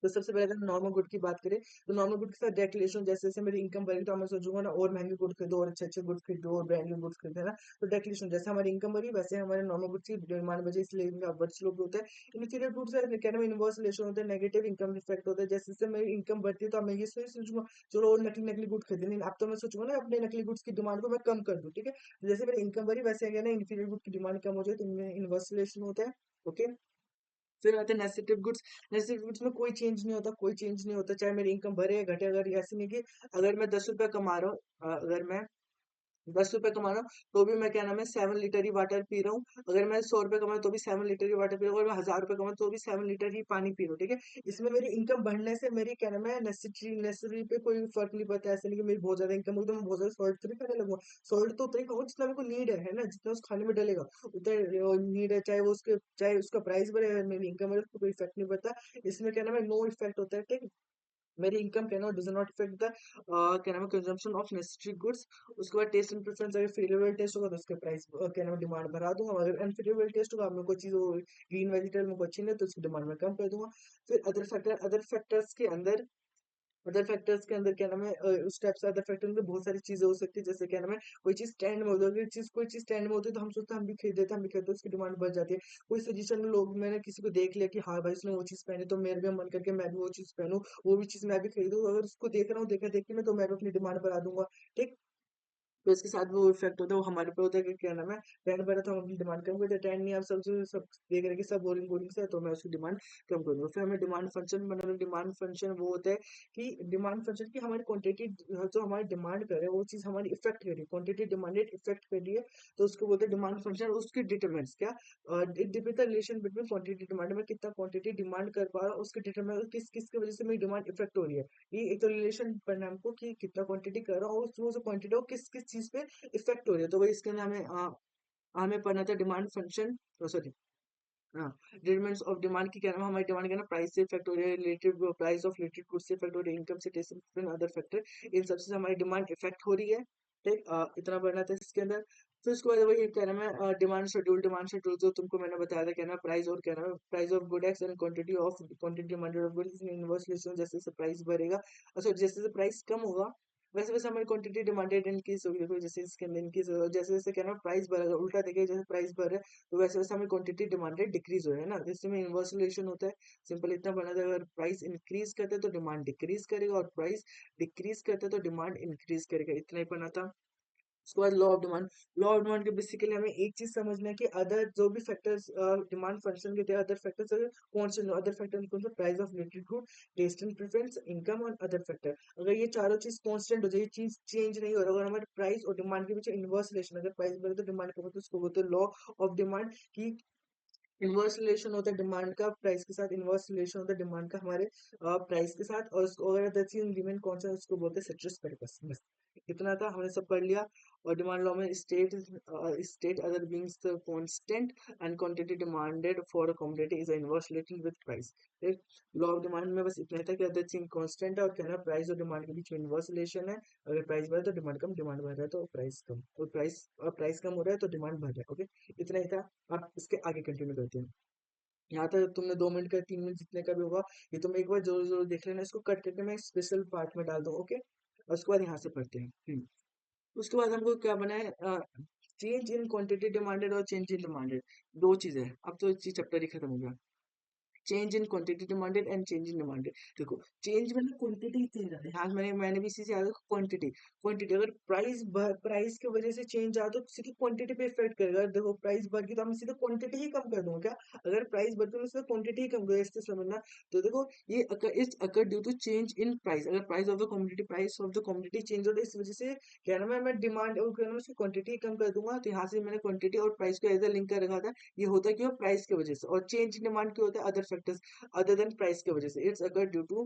तो सबसे पहले अगर नॉर्मल गुड की बात करें तो नॉर्मल गुड के साथ डेक्लेरेशन, जैसे जैसे मेरी इनकम बढ़ेगी तो मैं सोचूंगा ना और महंगे गुड खरीदो और अच्छे अच्छे गुड खरीदो और ब्रांडेड गुड्स खरीदो, है ना। तो डेक्लेरेशन जैसे हमारी इनकम बढ़ी वैसे हमारे नॉर्मल गुड्स की डिमांड बढ़ी, इसलिए इनका अपवर्ड स्लोप होता है। इनफीरियर गुड्स है क्या नाम इनवर्स रिलेशन होता है, नेगेटिव इनकम इफेक्ट होता है। जैसे जैसे मेरी इनकम बढ़ती है तो अब मैं ये सोचूंगा चलो और नकली नकली गुड खरीदे, नहीं अब तो मैं सोचूंगा ना अपने नकली गुड्स की डिमांड को मैं कम कर दूं, ठीक है। जैसे मेरी इनकम बढ़ी वैसे क्या ना इनफीरियर गुड की डिमांड कम हो जाए, तो इनमें इनवर्स रिलेशन होता है। ओके। फिर आते हैं नेसेसिटिव गुड्स। नेसेसिटिव गुड्स में कोई चेंज नहीं होता, कोई चेंज नहीं होता, चाहे मेरी इनकम बढ़े या घटे। अगर ऐसे नहीं कि अगर मैं 10 रुपया कमा रहा हूँ, अगर मैं 10 रुपए कमा रहा हूँ तो भी मैं क्या नाम है 7 लीटर ही वाटर पी रहा हूँ। अगर मैं 100 रुपए कमा रहा हूँ तो भी 7 लीटर ही वाटर पी रहा हूँ। अगर मैं 1000 रुपए कमा रहा हूँ तो भी 7 लीटर ही पानी पी रहा हूँ, ठीक है। इसमें मेरी इनकम बढ़ने से मेरी क्या नाम है नेसेसिटी पे कोई फर्क नहीं पड़ता। ऐसे नहीं कि मेरी बहुत ज्यादा इनकम होगी तो मैं बहुत ज्यादा सॉल्ट तो नहीं खाने लगूंगा। सॉल्ट तो उतना ही खाऊंगा जितना मेरे को नीड है ना, जितना उस खाने में डलेगा उतना नीड है। चाहे उसका प्राइस बढ़े, अगर मेरी इनकम बढ़े उसको कोई इफेक्ट नहीं पड़ता। इसमें क्या नाम है नो इफेक्ट होता है, ठीक। मेरी इनकम क्या नाम डज नॉट इफेक्ट द क्या नाम है कंजम्पशन ऑफ नेसेसरी गुड्स। उसके बाद टेस्ट एंड प्रेफरेंस, अगर फेवरेबल टेस्ट होगा तो उसके प्राइस क्या नाम डिमांड बढ़ा दूंगा। अगर अनफेवरेबल टेस्ट होगा, मेरे को चीज ग्रीन वेजिटेबल मेरे को अच्छी नहीं है, तो उसकी डिमांड में कम कर दूंगा। फिर अदर फैक्टर्स के अंदर क्या नाम है उस टाइप से अदर फैक्टर में बहुत सारी चीजें हो सकती है। जैसे क्या नाम है कोई चीज ट्रेंड में होती है, अगर कोई चीज ट्रेंड में होती है तो हम सोचते हैं हम भी खरीद लेते हैं, हम भी खरीदते हैं, उसकी डिमांड बढ़ जाती है। कोई सजेशन में लोग, मैंने किसी को देख लिया कि हाँ भाई उसने वो चीज पहनी तो मेरे भी मन करके मैं भी वो चीज पहनूं, वो भी चीज मैं भी खरीदूं। अगर उसको देख रहा हूँ देखा देखी में तो मैं भी अपनी डिमांड बढ़ा दूंगा, ठीक। तो इसके साथ वो इफेक्ट होता है, वो हमारे पे होता है कि क्या नाम है, ट्रेंड बढ़ा तो हम अपनी डिमांड कम करते हैं, ट्रेंड नहीं, आप सब देख रहे हैं कि सब बोरिंग बोरिंग से है, तो मैं उसकी डिमांड कम करूंगा। फिर हमें डिमांड फंक्शन बनाना। डिमांड फंक्शन वो होता है कि डिमांड फंक्शन की हमारी क्वांटिटी, जो हमारी डिमांड कर रहे हैं वो चीज हमारी इफेक्ट कर रही है, क्वांटिटी डिमांडेड इफेक्ट कर रही है, तो उसको बोलते हैं डिमांड फंक्शन। उसकी डिटरमिनेट्स क्या, it depends the relation between quantity demand, में कितना क्वांटिटी डिमांड कर पा रहा हूँ उसके डिटरमिनेट किस किस की वजह से मेरी डिमांड इफेक्ट हो रही है। ये एक तो रिलेशन पढ़ना है हमको कि कितना क्वांटिटी कर रहा हूँ और वो जो क्वांटिटी है वो किस किस चीज पे इफेक्ट हो रही है। तो वही इसके अंदर हमें पढ़ना था डिमांड फंक्शन, सॉरी, हाँ, डिटरमिनेंट्स ऑफ डिमांड की क्या नाम है, हमारी डिमांड क्या ना, प्राइस से इफेक्ट हो रही है, relative price of related goods से इफेक्ट हो रही है, इनकम से, टेस्ट से, अदर फैक्टर, इन सबसे हमारी डिमांड इफेक्ट हो रही है। ठीक, इतना पढ़ना था इसके अंदर। फिर उसके बाद वही क्या नाम है, डिमांड शेड्यूल। डिमांड शेड्यूल जो तुमको मैंने बताया था, क्या नाम, प्राइस और क्या नाम है, price of good X and quantity demanded of goods in inverse relation, जैसे जैसे प्राइस बढ़ेगा, सॉरी, जैसे जैसे प्राइस कम होगा वैसे वैसे हमारी क्वांटिटी डिमांडेड इनक्रीज होगी। देखो जैसे इसके अंदर इंक्रीज होगा, जैसे जैसे क्या ना प्राइस बढ़ेगा, उल्टा देखिए, जैसे प्राइस बढ़ रहा है तो वैसे वैसे हमें क्वांटिटी डिमांडेड डिक्रीज हो रहा है ना, तो इसमें इनवर्स रिलेशन होता है। सिंपल इतना बना था, अगर प्राइस इंक्रीज करते हैं तो डिमांड डिक्रीज करेगा, और प्राइस डिक्रीज करते हैं तो डिमांड इंक्रीज करेगा, इतना ही बना था। उसके बाद law of demand. Law of demand के बेसिकली हमें एक चीज समझना है कि अदर जो भी फैक्टर्स डिमांड फंक्शन के थे, अदर फैक्टर्स अगर कॉन्स्टेंट, अदर फैक्टर कौन सा, price of related good, taste and preference, income और अदर फैक्टर, अगर ये चारों चीज कांस्टेंट हो जाए, ये चीज चेंज नहीं हो रहा, अगर हमारे प्राइस और डिमांड के बीच इनवर्स रिलेशन, अगर प्राइस बढ़े तो डिमांड कम, तो उसको बोलते हैं लॉ ऑफ डिमांड की। इनवर्स रिलेशन होता है डिमांड का प्राइस के साथ, इनवर्स रिलेशन होता है डिमांड का हमारे प्राइस के साथ, और उसको अगर दैट चीज रिमेन कांस्टेंट उसको बोलते हैं सिट्रस पेरिपस। बस इतना था, हमने सब पढ़ लिया। और डिमांड लॉ में state other beings the constant and quantity demanded for a commodity is inverse related with price. Law of demand में बस इतना ही था कि अदर थिंग कांस्टेंट है, और कहना प्राइस और डिमांड के बीच में इनवर्स रिलेशन है, अगर प्राइस बढ़े तो डिमांड कम, डिमांड बढ़ रहा है तो प्राइस कम, और प्राइस कम हो रहा है तो डिमांड बढ़ रहा है। ओके, इतना ही था। आप इसके आगे कंटिन्यू करते हैं। यहाँ तक तुमने 2 मिनट का, 3 मिनट जितने का भी होगा, ये तुम एक बार जरूर जरूर देख लेना, इसको कट करके मैं स्पेशल पार्ट में डाल दूँ। ओके, और उसके बाद यहाँ से पढ़ते हैं। उसके बाद हमको क्या बना है, चेंज इन क्वांटिटी डिमांडेड और चेंज इन डिमांडेड, दो चीजें हैं। अब तो ये चैप्टर ही खत्म हो गया। Change in quantity demanded and change in demanded. देखो, चेंज मतलब क्वांटिटी चेंज आता है, हाँ, मैंने भी इसी से याद, क्वांटिटी। क्वांटिटी अगर प्राइस की वजह से चेंज आ तो किसी की क्वांटिटी पे इफेक्ट करेगा। देखो प्राइस बढ़ गई तो हम सीधे क्वांटिटी ही कम कर दूंगा क्या, अगर प्राइस बढ़ती है तो सीधे क्वांटिटी ही कम करेगा, इससे समझना। तो देखो, ये is occur due to change in price, अगर price of the commodity change होता है, इस वजह से क्या नाम है, मैं डिमांड और क्या नाम है, उसकी क्वांटिटी कम कर दूंगा। तो यहाँ से मैंने क्वांटिटी और प्राइस को एज लिंक कर रखा था। ये होता क्यों, प्राइस की वजह से। और चेंज इन डिमांड क्यों होता है, other factors other than price की वजह से। इट्स अगर due two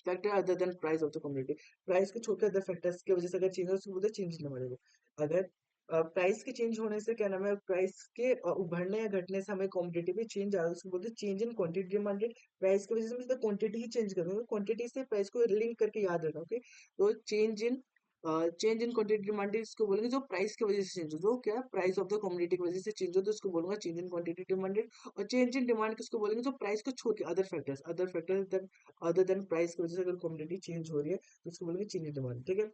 factor other than price of the commodity, price के छोटे अदर फैक्टर्स की वजह से अगर चेंज हो, उसको बोलते हैं चेंज इन डिमांड। अगर प्राइस के चेंज होने से क्या नाम है, प्राइस के उभरने या घटने से हमें कमोडिटी भी चेंज आ रहा है, उसको बोलते हैं change in quantity demanded. Price की वजह से मैं क्वांटिटी ही चेंज करूंगा, क्वांटिटी से प्राइस को लिंक करके याद रखना। ओके, तो चेंज इन क्वांटिटी डिमांडेड इसको बोलेंगे जो प्राइस की वजह से चेंज हो, जो क्या प्राइस ऑफ द कमोडिटी की वजह से चेंज हो, तो उसको बोलूंगा चेंज इन क्वांटिटी डिमांडेड। और चेंज इन डिमांड किसको बोलेंगे, जो प्राइस को छोड़ के other factors other than price की वजह से अगर क्वांटिटी चेंज हो रही है तो उसको बोलेंगे चेंज इन डिमांड। ठीक है,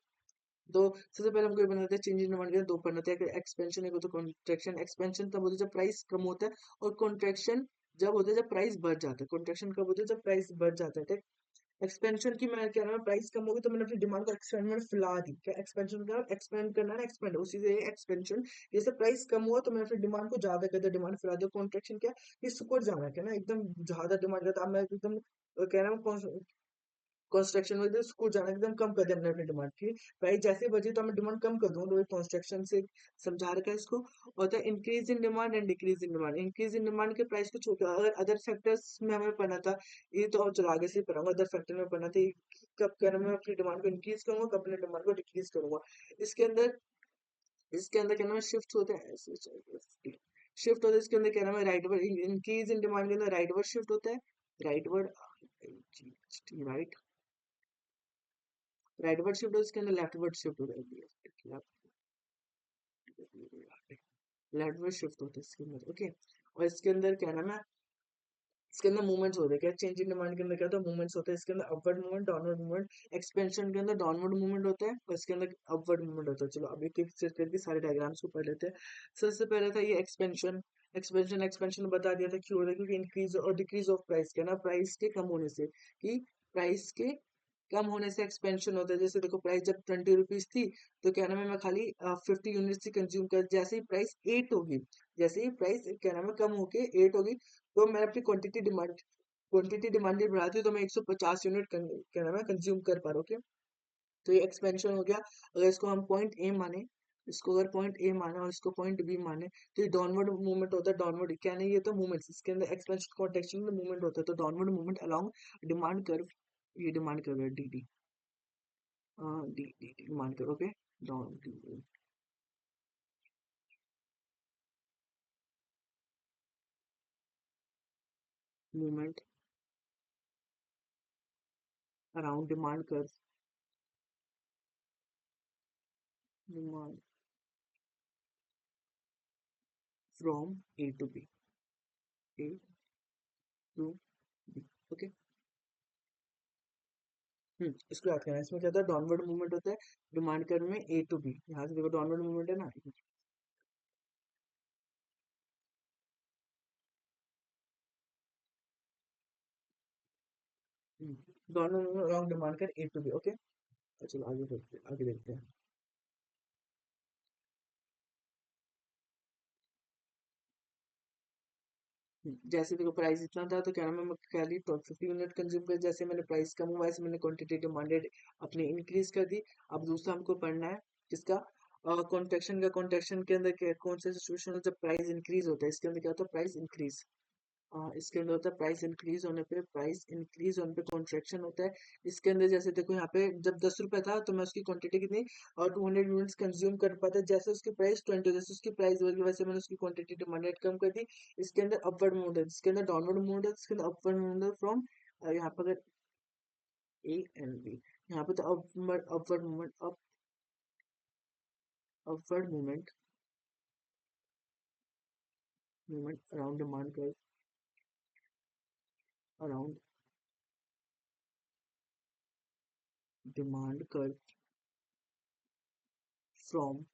तो सबसे पहले हमको ये बनाते हैं चेंज इन डिमांड के दो पढ़ना था, एक्सपेंशन एक होता है कॉन्ट्रेक्शन। एक्सपेंशन तब होता है जब प्राइस कम होता है, और कॉन्ट्रेक्शन जब होता है जब प्राइस बढ़ जाता है। कॉन्ट्रेक्शन कब होता है, जब प्राइस बढ़ जाता है। ठीक, एक्सपेंशन की मैं क्या नाम है, प्राइस कम होगी तो मैंने अपनी डिमांड को एक्सपेंड में फैला दी। क्या एक्सपेंशन का एक्सपेंड करना है, एक्सपेंड उसी से एक्सपेंशन। जैसे प्राइस कम हुआ तो मैंने अपनी डिमांड को ज्यादा कर दिया, डिमांड फैला दिया। कॉन्ट्रेक्शन क्या, ये सुपर जाना है, क्या ना, एकदम ज्यादा डिमांड करता अब मैं एकदम क्या नाम, कंस्ट्रक्शन में एकदम स्कूल जाना एकदम कम कर दिया हमने अपनी डिमांड की। प्राइस जैसे बची तो हमें डिमांड कम कर दूंगा, तो वही कंस्ट्रक्शन से समझा रखा है इसको। होता है increase in demand and decrease in demand. Increase in demand के प्राइस को छोटा, अगर अदर फैक्टर्स में हमें पढ़ना था, ये तो और चलो आगे से पढ़ाऊंगा। अदर फैक्टर में पढ़ना था कब क्या नाम है, मैं अपनी डिमांड को इंक्रीज करूंगा, कब अपनी डिमांड को डिक्रीज करूंगा। इसके अंदर इसके अंदर क्या नाम है, शिफ्ट होते हैं, शिफ्ट होता है इसके अंदर, क्या नाम है, राइटवर्ड। इंक्रीज इन डिमांड के अंदर राइटवर्ड शिफ्ट होता है, राइटवर्ड, राइट, राइटवर्ड शिफ्ट है, इसके अंदर लेफ्टवर्ड शिफ्ट होता है, लेफ्टवर्ड शिफ्ट होता है इसके अंदर। ओके, और इसके अंदर क्या नाम है, इसके अंदर मूवमेंट्स होते हैं। क्या चेंज इन डिमांड के अंदर क्या होता है, मूवमेंट्स होते हैं। इसके अंदर upward movement, downward movement. Expansion के अंदर डाउनवर्ड मूवमेंट होता है, और इसके अंदर अपवर्ड मूवमेंट होता है। चलो अभी एक एक करके सारे डायग्राम्स को पढ़ लेते हैं। सबसे पहले था ये एक्सपेंशन। एक्सपेंशन बता दिया था क्यों हो रहा है, क्योंकि इंक्रीज और डिक्रीज ऑफ प्राइस, क्या ना, प्राइस के कम होने से, कि प्राइस के कम होने से एक्सपेंशन होता है। जैसे देखो प्राइस जब 20 रुपीज थी तो क्या नाम है मैं खाली 50 यूनिट से कंज्यूम कर, जैसे ही प्राइस 8 होगी, जैसे ही प्राइस क्या नाम है कम होके 8 होगी, तो मैं अपनी क्वांटिटी बढ़ाती हूँ, तो मैं 150 यूनिट क्या नाम है कंज्यूम कर पा रहा हूँ। okay? तो ये एक्सपेंशन हो गया। अगर इसको हम पॉइंट ए माने, इसको अगर पॉइंट ए माना और इसको पॉइंट बी माने, तो ये डाउनवर्ड मूवमेंट होता है। डाउनवर्ड क्या नहीं, ये तो मूवमेंट्स, इसके अंदर एक्सपेंशन कॉन्ट्रैक्शन में मूवमेंट होता है, तो downward movement along demand curve, ये डिमांड कर्व है D D, D D demand curve. Okay, down movement around demand curve, demand from A to B, A to B. Okay, इसको याद करना है। इसमें क्या होता है, डाउनवर्ड मूवमेंट होता है डिमांड कर्व में ए टू बी। यहाँ से देखो डाउनवर्ड मूवमेंट है ना, डाउनवर्ड मूवमेंट अराउंड डिमांड कर ए टू बी। ओके, चलो आगे देखते हैं। जैसे देखो प्राइस इतना था तो क्या नाम है मैं खाली 50 यूनिट कंज्यूम कर, जैसे मैंने प्राइस कम हुआ ऐसे मैंने क्वांटिटी डिमांडेड अपनी इंक्रीज कर दी। अब दूसरा हमको पढ़ना है किसका, कॉन्ट्रैक्शन का। कॉन्ट्रैक्शन के अंदर कौन सा सिचुएशन है जब प्राइस इंक्रीज होता है, इसके अंदर क्या होता है प्राइस इंक्रीज, इसके अंदर होता है प्राइस इंक्रीज होने पे, प्राइस इंक्रीज होने पे कॉन्ट्रैक्शन होता है। इसके अंदर जैसे देखो यहाँ पे जब 10 रुपए था तो मैं उसकी क्वांटिटी कितनी, और 200 यूनिट्स कंज्यूम कर पाता, जैसे उसकी प्राइस 20, जैसे उसकी प्राइस बढ़ गई वैसे मैंने उसकी क्वांटिटी डिमांडेड कम कर दी। इसके अंदर अपवर्ड मूवमेंट है, इसके अंदर डाउनवर्ड मूवमेंट है, इसके अंदर अपवर्ड मूवमेंट फ्रॉम, यहाँ पर अगर ए एंड बी, यहाँ पे तो upward movement, upward movement, movement around demand curve, around demand curve from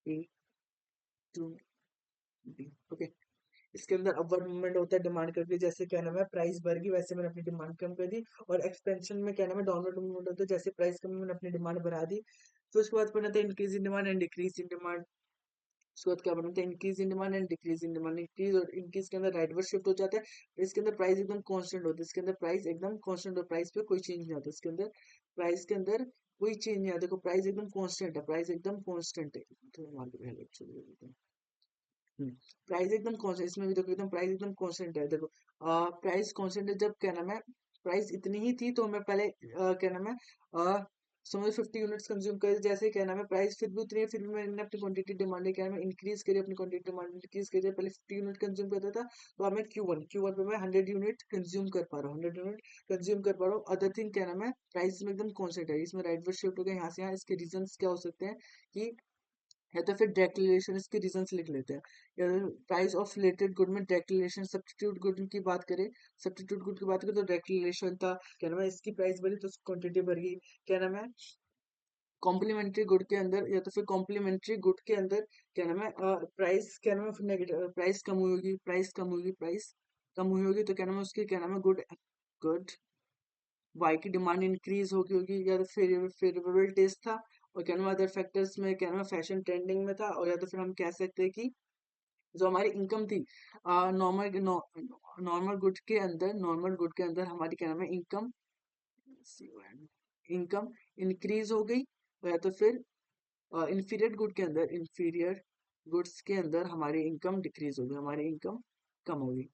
A to B. Okay, इसके अंदर अपवर्ड मूवमेंट होता है डिमांड करके, जैसे क्या नाम है प्राइस बढ़ गई वैसे मैंने अपनी डिमांड कम कर दी। और एक्सपेंशन में क्या नाम है डाउनवर्ड मूवमेंट होता है, जैसे प्राइस कम मैंने अपनी डिमांड बढ़ा दी। फिर उसके बाद पढ़ना था increase in demand and decrease in demand. उसके बाद क्या पढ़ना था increase in demand and decrease in demand. Increase और इंक्रीज के अंदर राइटवर्ड शिफ्ट हो जाता है, इसके अंदर प्राइस एकदम कांस्टेंट होता है, इसके अंदर प्राइस एकदम कांस्टेंट और प्राइस पे कोई चेंज नहीं आता, इसके अंदर प्राइस के अंदर कोई चेंज नहीं आता। देखो प्राइस एकदम कांस्टेंट है, प्राइस एकदम कांस्टेंट है। तो मान लो पहले चलिए देखते हैं। प्राइस एकदम कांस्टेंट, इसमें भी देखो एकदम प्राइस एकदम कांस्टेंट है। देखो प्राइस कांस्टेंट है जब क्या नाम है प्राइस इतनी ही थी तो मैं पहले क्या नाम है समझो 50 यूनिट्स कंज्यूम कर, जैसे क्या नाम है प्राइस फिर भी उतनी है, फिर भी मैंने अपनी क्वांटिटी डिमांड क्या नाम है इंक्रीज करी, अपनी क्वांटिटी डिमांड इंक्रीज करी। पहले 50 यूनिट कंज्यूम करता था, तो अब मैं क्यू वन पे मैं 100 यूनिट कंज्यूम कर पा रहा हूँ, 100 यूनिट कंज्यूम कर पा रहा हूँ। अदर थिंग क्या नाम है प्राइस में एकदम कॉन्स्टेंट है, इसमें राइट वर्ड शिफ्ट हो गया यहाँ से यहाँ। इसके रीजन क्या हो सकते हैं कि, या तो फिर डायरेक्ट इसके रीजंस लिख लेते हैं, या प्राइस ऑफ रिलेटेड गुड में डायरेक्ट सब्स्टिट्यूट गुड की बात करें, सब्स्टिट्यूट गुड की बात करें तो डायरेक्ट था, क्या नाम है इसकी प्राइस बढ़ी तो क्वांटिटी बढ़ गई। क्या नाम है कॉम्प्लीमेंट्री गुड के अंदर, या तो फिर कॉम्प्लीमेंट्री गुड के अंदर क्या नाम है प्राइस क्या नाम है फिर नेगेटिव, प्राइस कम हुई होगी, प्राइस कम होगी, प्राइस कम हुई होगी, तो क्या नाम है उसकी क्या नाम है गुड, गुड वाई की डिमांड इंक्रीज होगी होगी, या तो फेवरेबल टेस्ट था, और क्या नाम है अदर फैक्टर्स में क्या नाम है फैशन ट्रेंडिंग में था, और या तो फिर हम कह सकते हैं कि जो हमारी इनकम थी नॉर्मल नॉर्मल गुड के अंदर, नॉर्मल गुड के अंदर हमारी क्या नाम है इनकम, इनकम इंक्रीज हो गई, और या तो फिर इंफीरियर गुड के अंदर, इंफीरियर गुड्स के अंदर हमारी इनकम डिक्रीज होगी, हमारी इनकम कम होगी।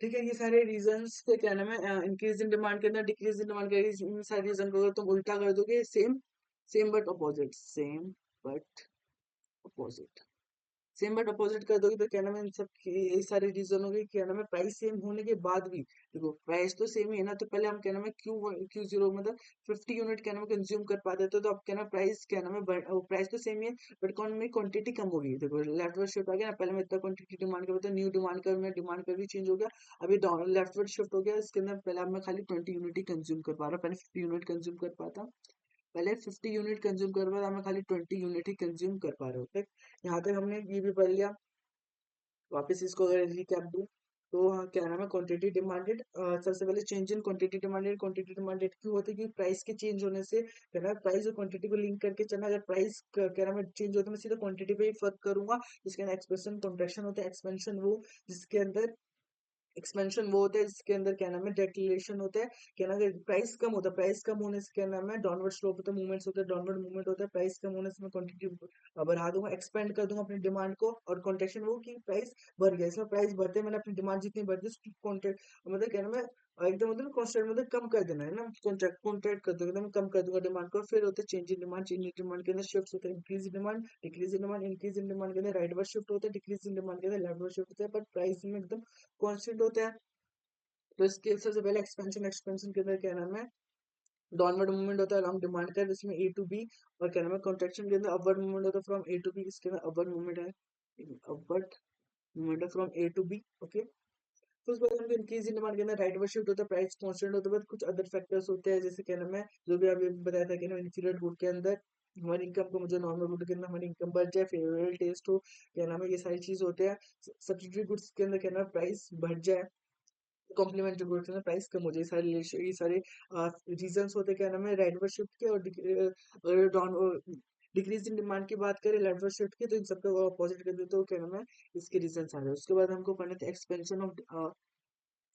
ठीक है, ये सारे रीजंस पे क्या नाम है इंक्रीज इन डिमांड के अंदर डिक्रीज इन डिमांड के, इन सारे रीजन को अगर तुम उल्टा कर दोगे, same same but opposite, same but opposite, same but opposite कर दोगे, तो क्या नाम है इन सब यही सारे रीजन हो गए। क्या नाम है प्राइस सेम होने के बाद भी, देखो प्राइस तो सेम ही है ना, तो पहले हम क्या नाम है क्यू जीरो मतलब 50 यूनिट क्या नाम है कंज्यूम कर पाते थे, तो अब क्या नाम प्राइस क्या नाम है प्राइस तो सेम ही है, बट कौन में क्वांटिटी कम होगी। देखो लेफ्ट वर्ड शिफ्ट आ गया ना, पहले मैं इतना क्वांटिटी डिमांड कर, न्यू डिमांड कर में डिमांड कर भी चेंज हो गया। अभी डाउन लेफ्ट वर्ड शिफ्ट हो गया, इसके अंदर पहले अब मैं खाली 20 यूनिट ही कंज्यूम कर पा रहा हूँ, पहले 50 यूनिट कंज्यूम कर पाता, पहले 50 यूनिट कंज्यूम कर पा रहा था, मैं खाली 20 यूनिट ही कंज्यूम कर पा रहा हूँ। ठीक, यहाँ तक हमने ये भी पढ़ लिया। वापस इसको अगर रिकैप दूं, तो हाँ, क्या नाम है क्वांटिटी डिमांडेड, सबसे पहले चेंज इन क्वांटिटी डिमांडेड क्यों होती है कि प्राइस के चेंज होने से क्या नाम है प्राइस और क्वांटिटी को लिंक करके चलना। अगर प्राइस क्या नाम है चेंज होता है मैं सीधा क्वांटिटी पे ही फर्क करूंगा, जिसके अंदर एक्सप्रेशन कॉन्ट्रेक्शन होता है, एक्सपेंशन वो जिसके अंदर एक्सपेंशन वो होता है जिसके अंदर क्या नाम है डेक्लेरेशन होता है। क्या नाम है प्राइस कम होता है, प्राइस कम होने से क्या नाम है डाउनवर्ड स्लोप होता है, मूवमेंट्स होता है, डाउनवर्ड मूवमेंट होता है। प्राइस कम होने से मैं क्वांटिटी बढ़ा दूंगा, एक्सपेंड कर दूंगा अपनी डिमांड को। और कॉन्ट्रेक्शन वो कि प्राइस बढ़ गया, इसमें प्राइस बढ़ते मैंने अपनी डिमांड जितनी बढ़ती है उसकी कॉन्ट्रैक्ट मतलब क्या नाम है एकदम मतलब कॉन्स्टेंट मतलब कम कर देना है ना, कॉन्ट्रैक्ट कॉन्ट्रैक्ट कर दूंगा एकदम कम कर दूंगा डिमांड को। फिर होता है change in demand, change in demand के अंदर शिफ्ट होता है, increase in demand decrease in demand, increase in demand के अंदर राइटवर्ड शिफ्ट होता है, डिक्रीज इन डिमांड के अंदर लेफ्टवर्ड शिफ्ट होता है, पर प्राइस में एकदम कॉन्स्टेंट होता है। तो इसके सबसे पहले एक्सपेंशन, एक्सपेंशन के अंदर क्या नाम है डाउनवर्ड मूवमेंट होता है अलॉन्ग डिमांड का जिसमें ए टू बी। और क्या नाम है कॉन्ट्रेक्शन के अंदर अपवर्ड मूवमेंट होता है फ्रॉम ए टू बी, इसके अंदर अपवर्ड मूवमेंट है, अपवर्ड मूवमेंट है from A to B. Okay, तो उसके बाद हमको इंक्रीज इन डिमांड के अंदर राइट शिफ्ट होता है, प्राइस कांस्टेंट होता है, बट कुछ अदर फैक्टर्स होते हैं जैसे क्या नाम है जो भी अभी बताया था कि ना इंफीरियर गुड के अंदर हमारी इनकम को मुझे नॉर्मल गुड के अंदर हमारी इनकम बढ़ जाए, फेवरेबल टेस्ट हो, क्या नाम है ये सारी चीज होते हैं। सब्सिडरी गुड्स के अंदर क्या नाम है प्राइस बढ़ जाए, कॉम्प्लीमेंट्री गुड्स में प्राइस कम हो जाए, ये सारे रीजंस होते हैं क्या नाम है रेडवर शिफ्ट के। और डाउन डिक्रीज इन डिमांड की बात करें लेडवर शिफ्ट की तो इन सबका अपोजिट कर दे तो क्या नाम है इसके रीजंस आ रहे हैं। उसके बाद हमको पढ़ना था expansion of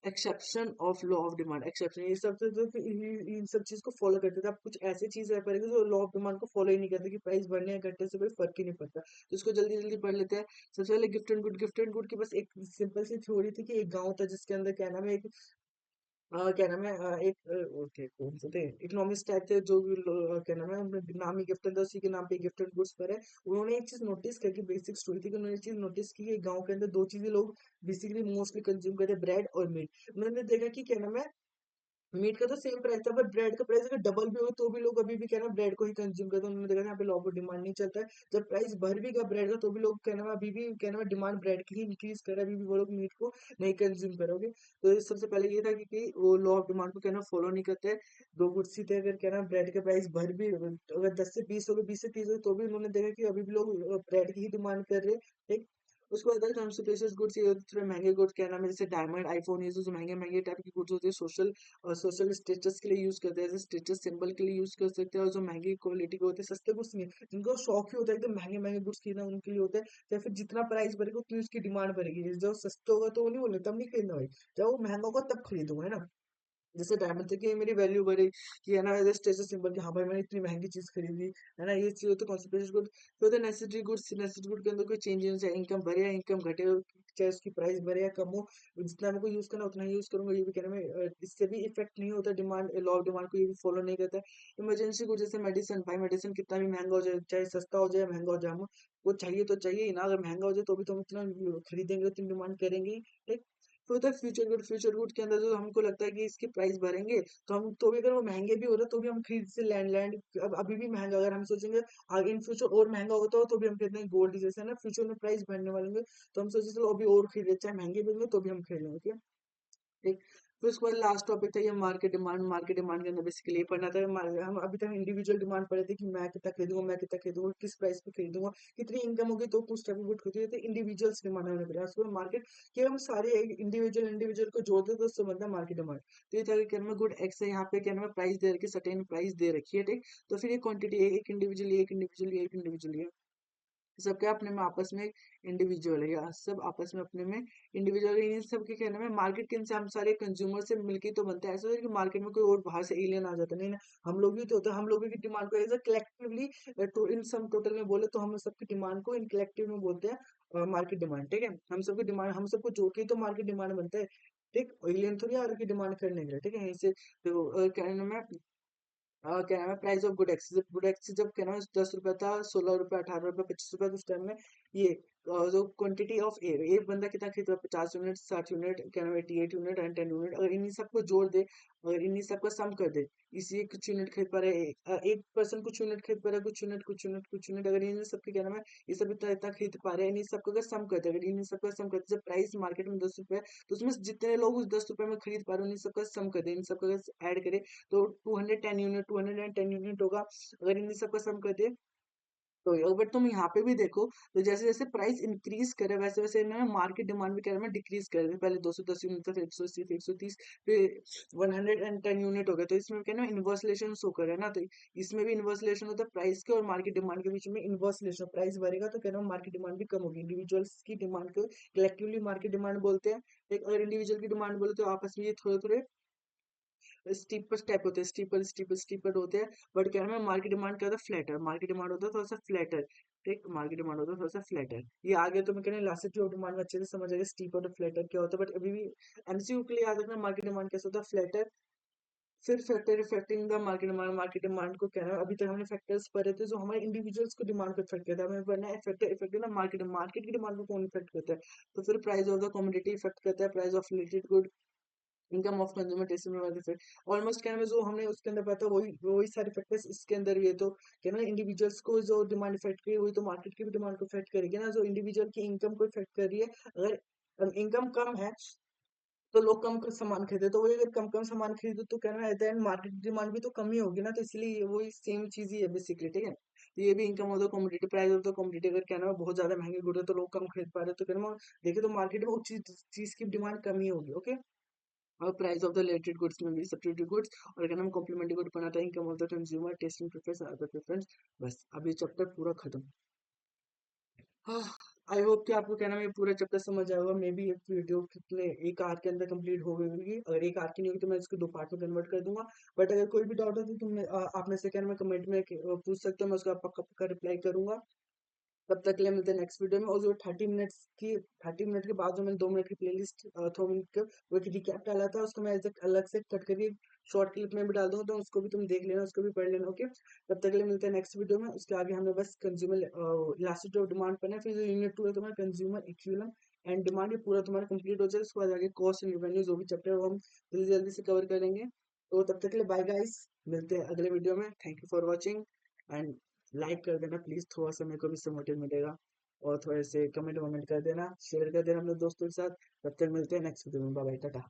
exception of law of demand, exception ये सब तो फिर इन सब चीज को फॉलो करते थे। अब कुछ ऐसी चीज रह पड़ेगी जो लॉ ऑफ डिमांड को फॉलो ही नहीं करते कि प्राइस बढ़ने या घटने से कोई फर्क ही नहीं पड़ता, तो इसको जल्दी जल्दी पढ़ लेते हैं। सबसे पहले gift and good, gift and good की बस एक सिंपल सी थ्योरी थी कि एक गांव था जिसके अंदर क्या नाम है एक क्या नाम है एक ओके कौन से थे इकोनॉमिस्ट टाइप थे जो भी क्या नाम है उनका नाम ही गिफ्ट एंड उसी के नाम पे गिफ्ट एंड गुड्स पर है। उन्होंने एक चीज नोटिस करके बेसिक स्टोरी थी कि उन्होंने एक चीज नोटिस की कि गांव के अंदर दो चीजें लोग बेसिकली मोस्टली कंज्यूम करते हैं, ब्रेड और मीट। उन्होंने देखा कि क्या नाम है मीट का तो सेम प्राइस था बट ब्रेड का प्राइस अगर डबल भी हो तो भी लोग अभी भी क्या ना ब्रेड को ही कंज्यूम करते हैं। उन्होंने देखा यहाँ पे लॉ ऑफ डिमांड नहीं चलता है, जब प्राइस बढ़ भी गया ब्रेड का तो भी लोग क्या नाम है अभी भी क्या नाम है डिमांड ब्रेड की ही इंक्रीज कर रहा है, अभी भी वो लोग मीट को नहीं कंज्यूम करोगे। तो सबसे पहले ये था कि वो लॉ ऑफ डिमांड को क्या ना फॉलो नहीं करते। दो गुड्स ही थे, अगर क्या ना ब्रेड का प्राइस बढ़ भी अगर 10 से 20 हो गए 20 से 30 हो गए तो भी उन्होंने देखा कि अभी भी लोग ब्रेड की ही डिमांड कर रहे हैं। ठीक, उसके बाद अगर हमसे प्रेशियस गुड्स ये थोड़े महंगे गुड्स क्या नाम है जैसे डायमंड आईफोन ये जो महंगे महंगे टाइप की गुड्स होती है सोशल और सोशल स्टेटस के लिए यूज करते हैं, जैसे स्टेटस सिंबल के लिए यूज कर सकते हैं। और जो महंगी क्वालिटी के होते हैं सस्ते गुड्स नहीं, जिनको शौक ही होता है एकदम महंगे महंगे गुड्स खरीदना उनके लिए होता है। या फिर जितना प्राइस बढ़ेगा उतनी उसकी डिमांड बढ़ेगी, जब सस्ता होगा तो वो नहीं बोले तब नहीं खरीदना भाई, जब वो महंगा होगा तब खरीदूंगा, है ना। जैसे डायमंड थे कि मेरी वैल्यू बढ़ी कि है ना एज स्टेटस सिंबल कि हाँ भाई मैंने इतनी महंगी चीज खरीदी, है ना। ये चीज होती है कॉन्सेप्ट गुड। फिर होता है नेसेसरी गुड्स, नेसेसरी गुड के अंदर कोई चेंज नहीं, चाहे इनकम बढ़े या इनकम घटे, चाहे उसकी प्राइस बढ़े या कम हो, जितना मेरे को यूज करना उतना ही यूज करूंगा, ये भी कहने में इससे भी इफेक्ट नहीं होता डिमांड लॉ ऑफ डिमांड को, ये भी फॉलो नहीं करता है। इमरजेंसी गुड जैसे मेडिसिन, भाई मेडिसिन कितना भी महंगा हो जाए, चाहे सस्ता हो जाए महंगा हो जाए, हमें वो चाहिए तो चाहिए ही ना, अगर महंगा हो जाए तो भी तो हम इतना खरीदेंगे उतनी डिमांड करेंगे ही। ठीक, फिर होता है फ्यूचर गुड, फ्यूचर गुड के अंदर जो हमको लगता है कि इसके प्राइस बढ़ेंगे तो हम तो भी अगर वो महंगे भी हो रहे तो भी हम खरीद से लैंड लैंड अब अभी भी महंगा, अगर हम सोचेंगे आगे इन फ्यूचर और महंगा होता हो तो भी हम खरीदेंगे हैं गोल्ड जैसे ना फ्यूचर में प्राइस बढ़ने वाले होंगे तो हम सोचे चलो अभी और खरीदे, चाहे महंगे भी होंगे तो भी हम खरीद लेंगे। ठीक है? ठीक, फिर उसके बाद लास्ट टॉपिक था ये मार्केट डिमांड। मार्केट डिमांड के अंदर बेसिकली ये पढ़ना था हम अभी तक इंडिविजुअल डिमांड पढ़े थे कि मैं कितना खरीदूंगा, मैं कितना खरीदूंगा, किस प्राइस पे खरीदूंगा, कितनी इनकम होगी तो कुछ टाइप गुड खरीदे थे, इंडिविजुअल्स डिमांड हमने पढ़ा। उसके बाद मार्केट कि हम सारे इंडिविजुअल इंडिविजुअल को जोड़ते तो उससे बनता है मार्केट डिमांड। तो ये था कि क्या नाम है गुड एक्स है, यहाँ पे क्या नाम है प्राइस दे रखी है, सर्टेन प्राइस दे रखी है। ठीक, तो फिर ये क्वांटिटी है एक इंडिविजुअल, एक इंडिविजुअल, एक इंडिविजुअल, सब क्या अपने में आपस में इंडिविजुअल है, या सब आपस में अपने में इंडिविजुअल है। इन सब के कहने में मार्केट के इनसे हम सारे कंज्यूमर से मिलके तो बनता है, ऐसा नहीं कि मार्केट में कोई और बाहर से एलियन आ जाता है, नहीं ना। हम लोग भी तो होते हैं, हम लोग भी डिमांड को एज कलेक्टिवली तो इन सम टोटल में बोले तो हम सबकी डिमांड को इन कलेक्टिव में बोलते हैं मार्केट डिमांड। ठीक है, हम सबकी डिमांड हम सबको जोड़ के ही तो मार्केट डिमांड बनता है। ठीक, एलियन थोड़ी आ रही डिमांड करने के लिए। ठीक है, यहीं से देखो कहने में क्या नाम है price of good X's, good X's जब क्या नाम है 10 रुपया था, 16 रुपया, 18 रुपया, 25 रुपया उस टाइम में। ये जो क्वांटिटी ऑफ एयर, एक बंदा कितना खरीदता है 50 यूनिट, 60 यूनिट, क्या नाम है 88 यूनिट एंड 10 यूनिट, अगर इन्हीं सबको जोड़ दे, अगर इन्हीं सबका सम कर दे, इसी कुछ यूनिट खरीद पा रहे एक पर्सन कुछ यूनिट खरीद पा रहा है, कुछ यूनिट कुछ यूनिट कुछ यूनिट, अगर इन्हीं सबके क्या नाम है ये सब इतना इतना खरीद पा रहे हैं, इन्हीं सबका अगर सम करते हैं, अगर इन्हीं सबका सम करते, जब प्राइस मार्केट में 10 रुपए है तो उसमें से जितने लोग उस 10 रुपए में खरीद पा रहे हैं उन्हीं सबका सम कर दे, इन सबका अगर ऐड करे तो 210 यूनिट, 210 यूनिट होगा। अगर इन्हीं सबका सम कर दे तो अगर तुम यहाँ पे भी देखो तो जैसे जैसे प्राइस इंक्रीज करे वैसे वैसे इन्होंने मार्केट डिमांड भी क्या है डिक्रीज कर दी। पहले 210 यूनिट था, फिर 180, फिर 130, फिर 110 यूनिट हो गए। तो इसमें क्या है ना इन्वर्सलेशन शो करे ना, तो इसमें भी इन्वर्सलेशन होता है प्राइस के और मार्केट डिमांड के बीच में। इन्वर्सलेशन, प्राइस बढ़ेगा तो क्या है मार्केट डिमांड भी कम होगी। इंडिविजुअल्स की डिमांड को कलेक्टिवली मार्केट डिमांड बोलते हैं। एक अगर इंडिविजुअल की डिमांड बोले तो आपस में ये थोड़े थोड़े स्टीपर स्टेप होते हैं, स्टीपर स्टीपर स्टीपर होते हैं। बट क्या है मार्केट डिमांड क्या होता है फ्लैटर, मार्केट डिमांड होता है थोड़ा सा फ्लैटर। ठीक, मार्केट डिमांड होता है थोड़ा सा फ्लैटर। ये आगे तो मैं कहने इलास्टिसिटी ऑफ डिमांड में अच्छे से समझ आएगा स्टीपर और फ्लैटर क्या होता है। बट अभी भी एमसीक्यू के लिए याद रखना मार्केट डिमांड कैसे होता है फ्लैटर। फिर factor affecting the market demand, market demand को क्या है अभी तक हमने फैक्टर्स पढ़े थे जो हमारे इंडिविजुअल्स को डिमांड को इफेक्ट करता है। हमें पढ़ना है फैक्टर इफेक्टिव ना मार्केट, मार्केट की डिमांड को कौन इफेक्ट करता है। तो फिर price of the commodity affect करता है, price of related good, income of consumer taste almost क्या है जो हमने उसके अंदर पता वही वही सारे फैक्टर्स इसके अंदर भी है। तो क्या ना इंडिविजुअल्स को जो डिमांड इफेक्ट करी वही तो मार्केट की भी डिमांड को इफेक्ट करेगी ना, जो इंडिविजुअल की इनकम को इफेक्ट कर रही है। अगर इनकम कम है तो लोग कम सामान खरीदे, तो वही अगर कम कम सामान खरीदे तो क्या ना at the end market demand भी तो कम ही होगी ना। तो इसलिए वही सेम चीज ही है बेसिकली। ठीक है, तो ये भी इनकम हो तो कमोडिटी, प्राइस हो तो कमोडिटी। अगर क्या ना बहुत ज्यादा महंगे गुड है तो लोग कम खरीद पा रहे हैं, तो क्या ना देखिए तो मार्केट में उस चीज की डिमांड कम ही होगी। ओके, और price of the related goods में भी सब्सिट्यूट गुड्स, और अगर हम कॉम्प्लीमेंट्री गुड बनाते हैं income of the consumer testing preference other preference. बस अब ये चैप्टर पूरा खत्म। आई होप कि आपको कहना मैं पूरा चैप्टर समझ आएगा। मे बी एक वीडियो कितने एक आवर के अंदर कंप्लीट हो गई होगी। अगर एक आवर की नहीं होगी तो मैं इसको 2 पार्ट में कन्वर्ट कर दूंगा। बट अगर कोई भी डाउट है तो तुमने आप में से कहना मैं कमेंट में पूछ सकते हो, मैं उसका पक्का पक्का रिप्लाई करूंगा। तब तक के लिए मिलते हैं नेक्स्ट वीडियो में। और जो 30 मिनट के बाद जो मैंने 2 मिनट की प्लेलिस्ट, 2 मिनट का वो एक रिकैप डाला था उसको मैं अलग से कट करके शॉर्ट क्लिप में भी डाल दूंगा, तो उसको भी तुम देख लेना, उसको भी पढ़ लेना। ओके, तब तक के लिए मिलते हैं नेक्स्ट वीडियो में। उसके आगे हमें बस कंज्यूमर इलास्टिसिटी ऑफ डिमांड पढ़ना है। फिर जो यूनिट 2 है तुम्हारा कंज्यूमर इक्विलिब्रियम एंड डिमांड, ये पूरा तुम्हारा कंप्लीट हो जाएगा। उसके बाद आगे कॉस्ट एंड रेवेन्यू जो भी चैप्टर है वो हम जल्दी जल्दी से कवर करेंगे। तो तब तक के लिए बाय गाइस, मिलते हैं अगले वीडियो में। Thank you for watching and like कर देना प्लीज, थोड़ा सा मेरे को भी सपोर्टिव मिलेगा। और थोड़े से कमेंट वमेंट कर देना, शेयर कर देना अपने दोस्तों के साथ। तब तक मिलते हैं नेक्स्ट वीडियो में, बाय बाय, टाटा।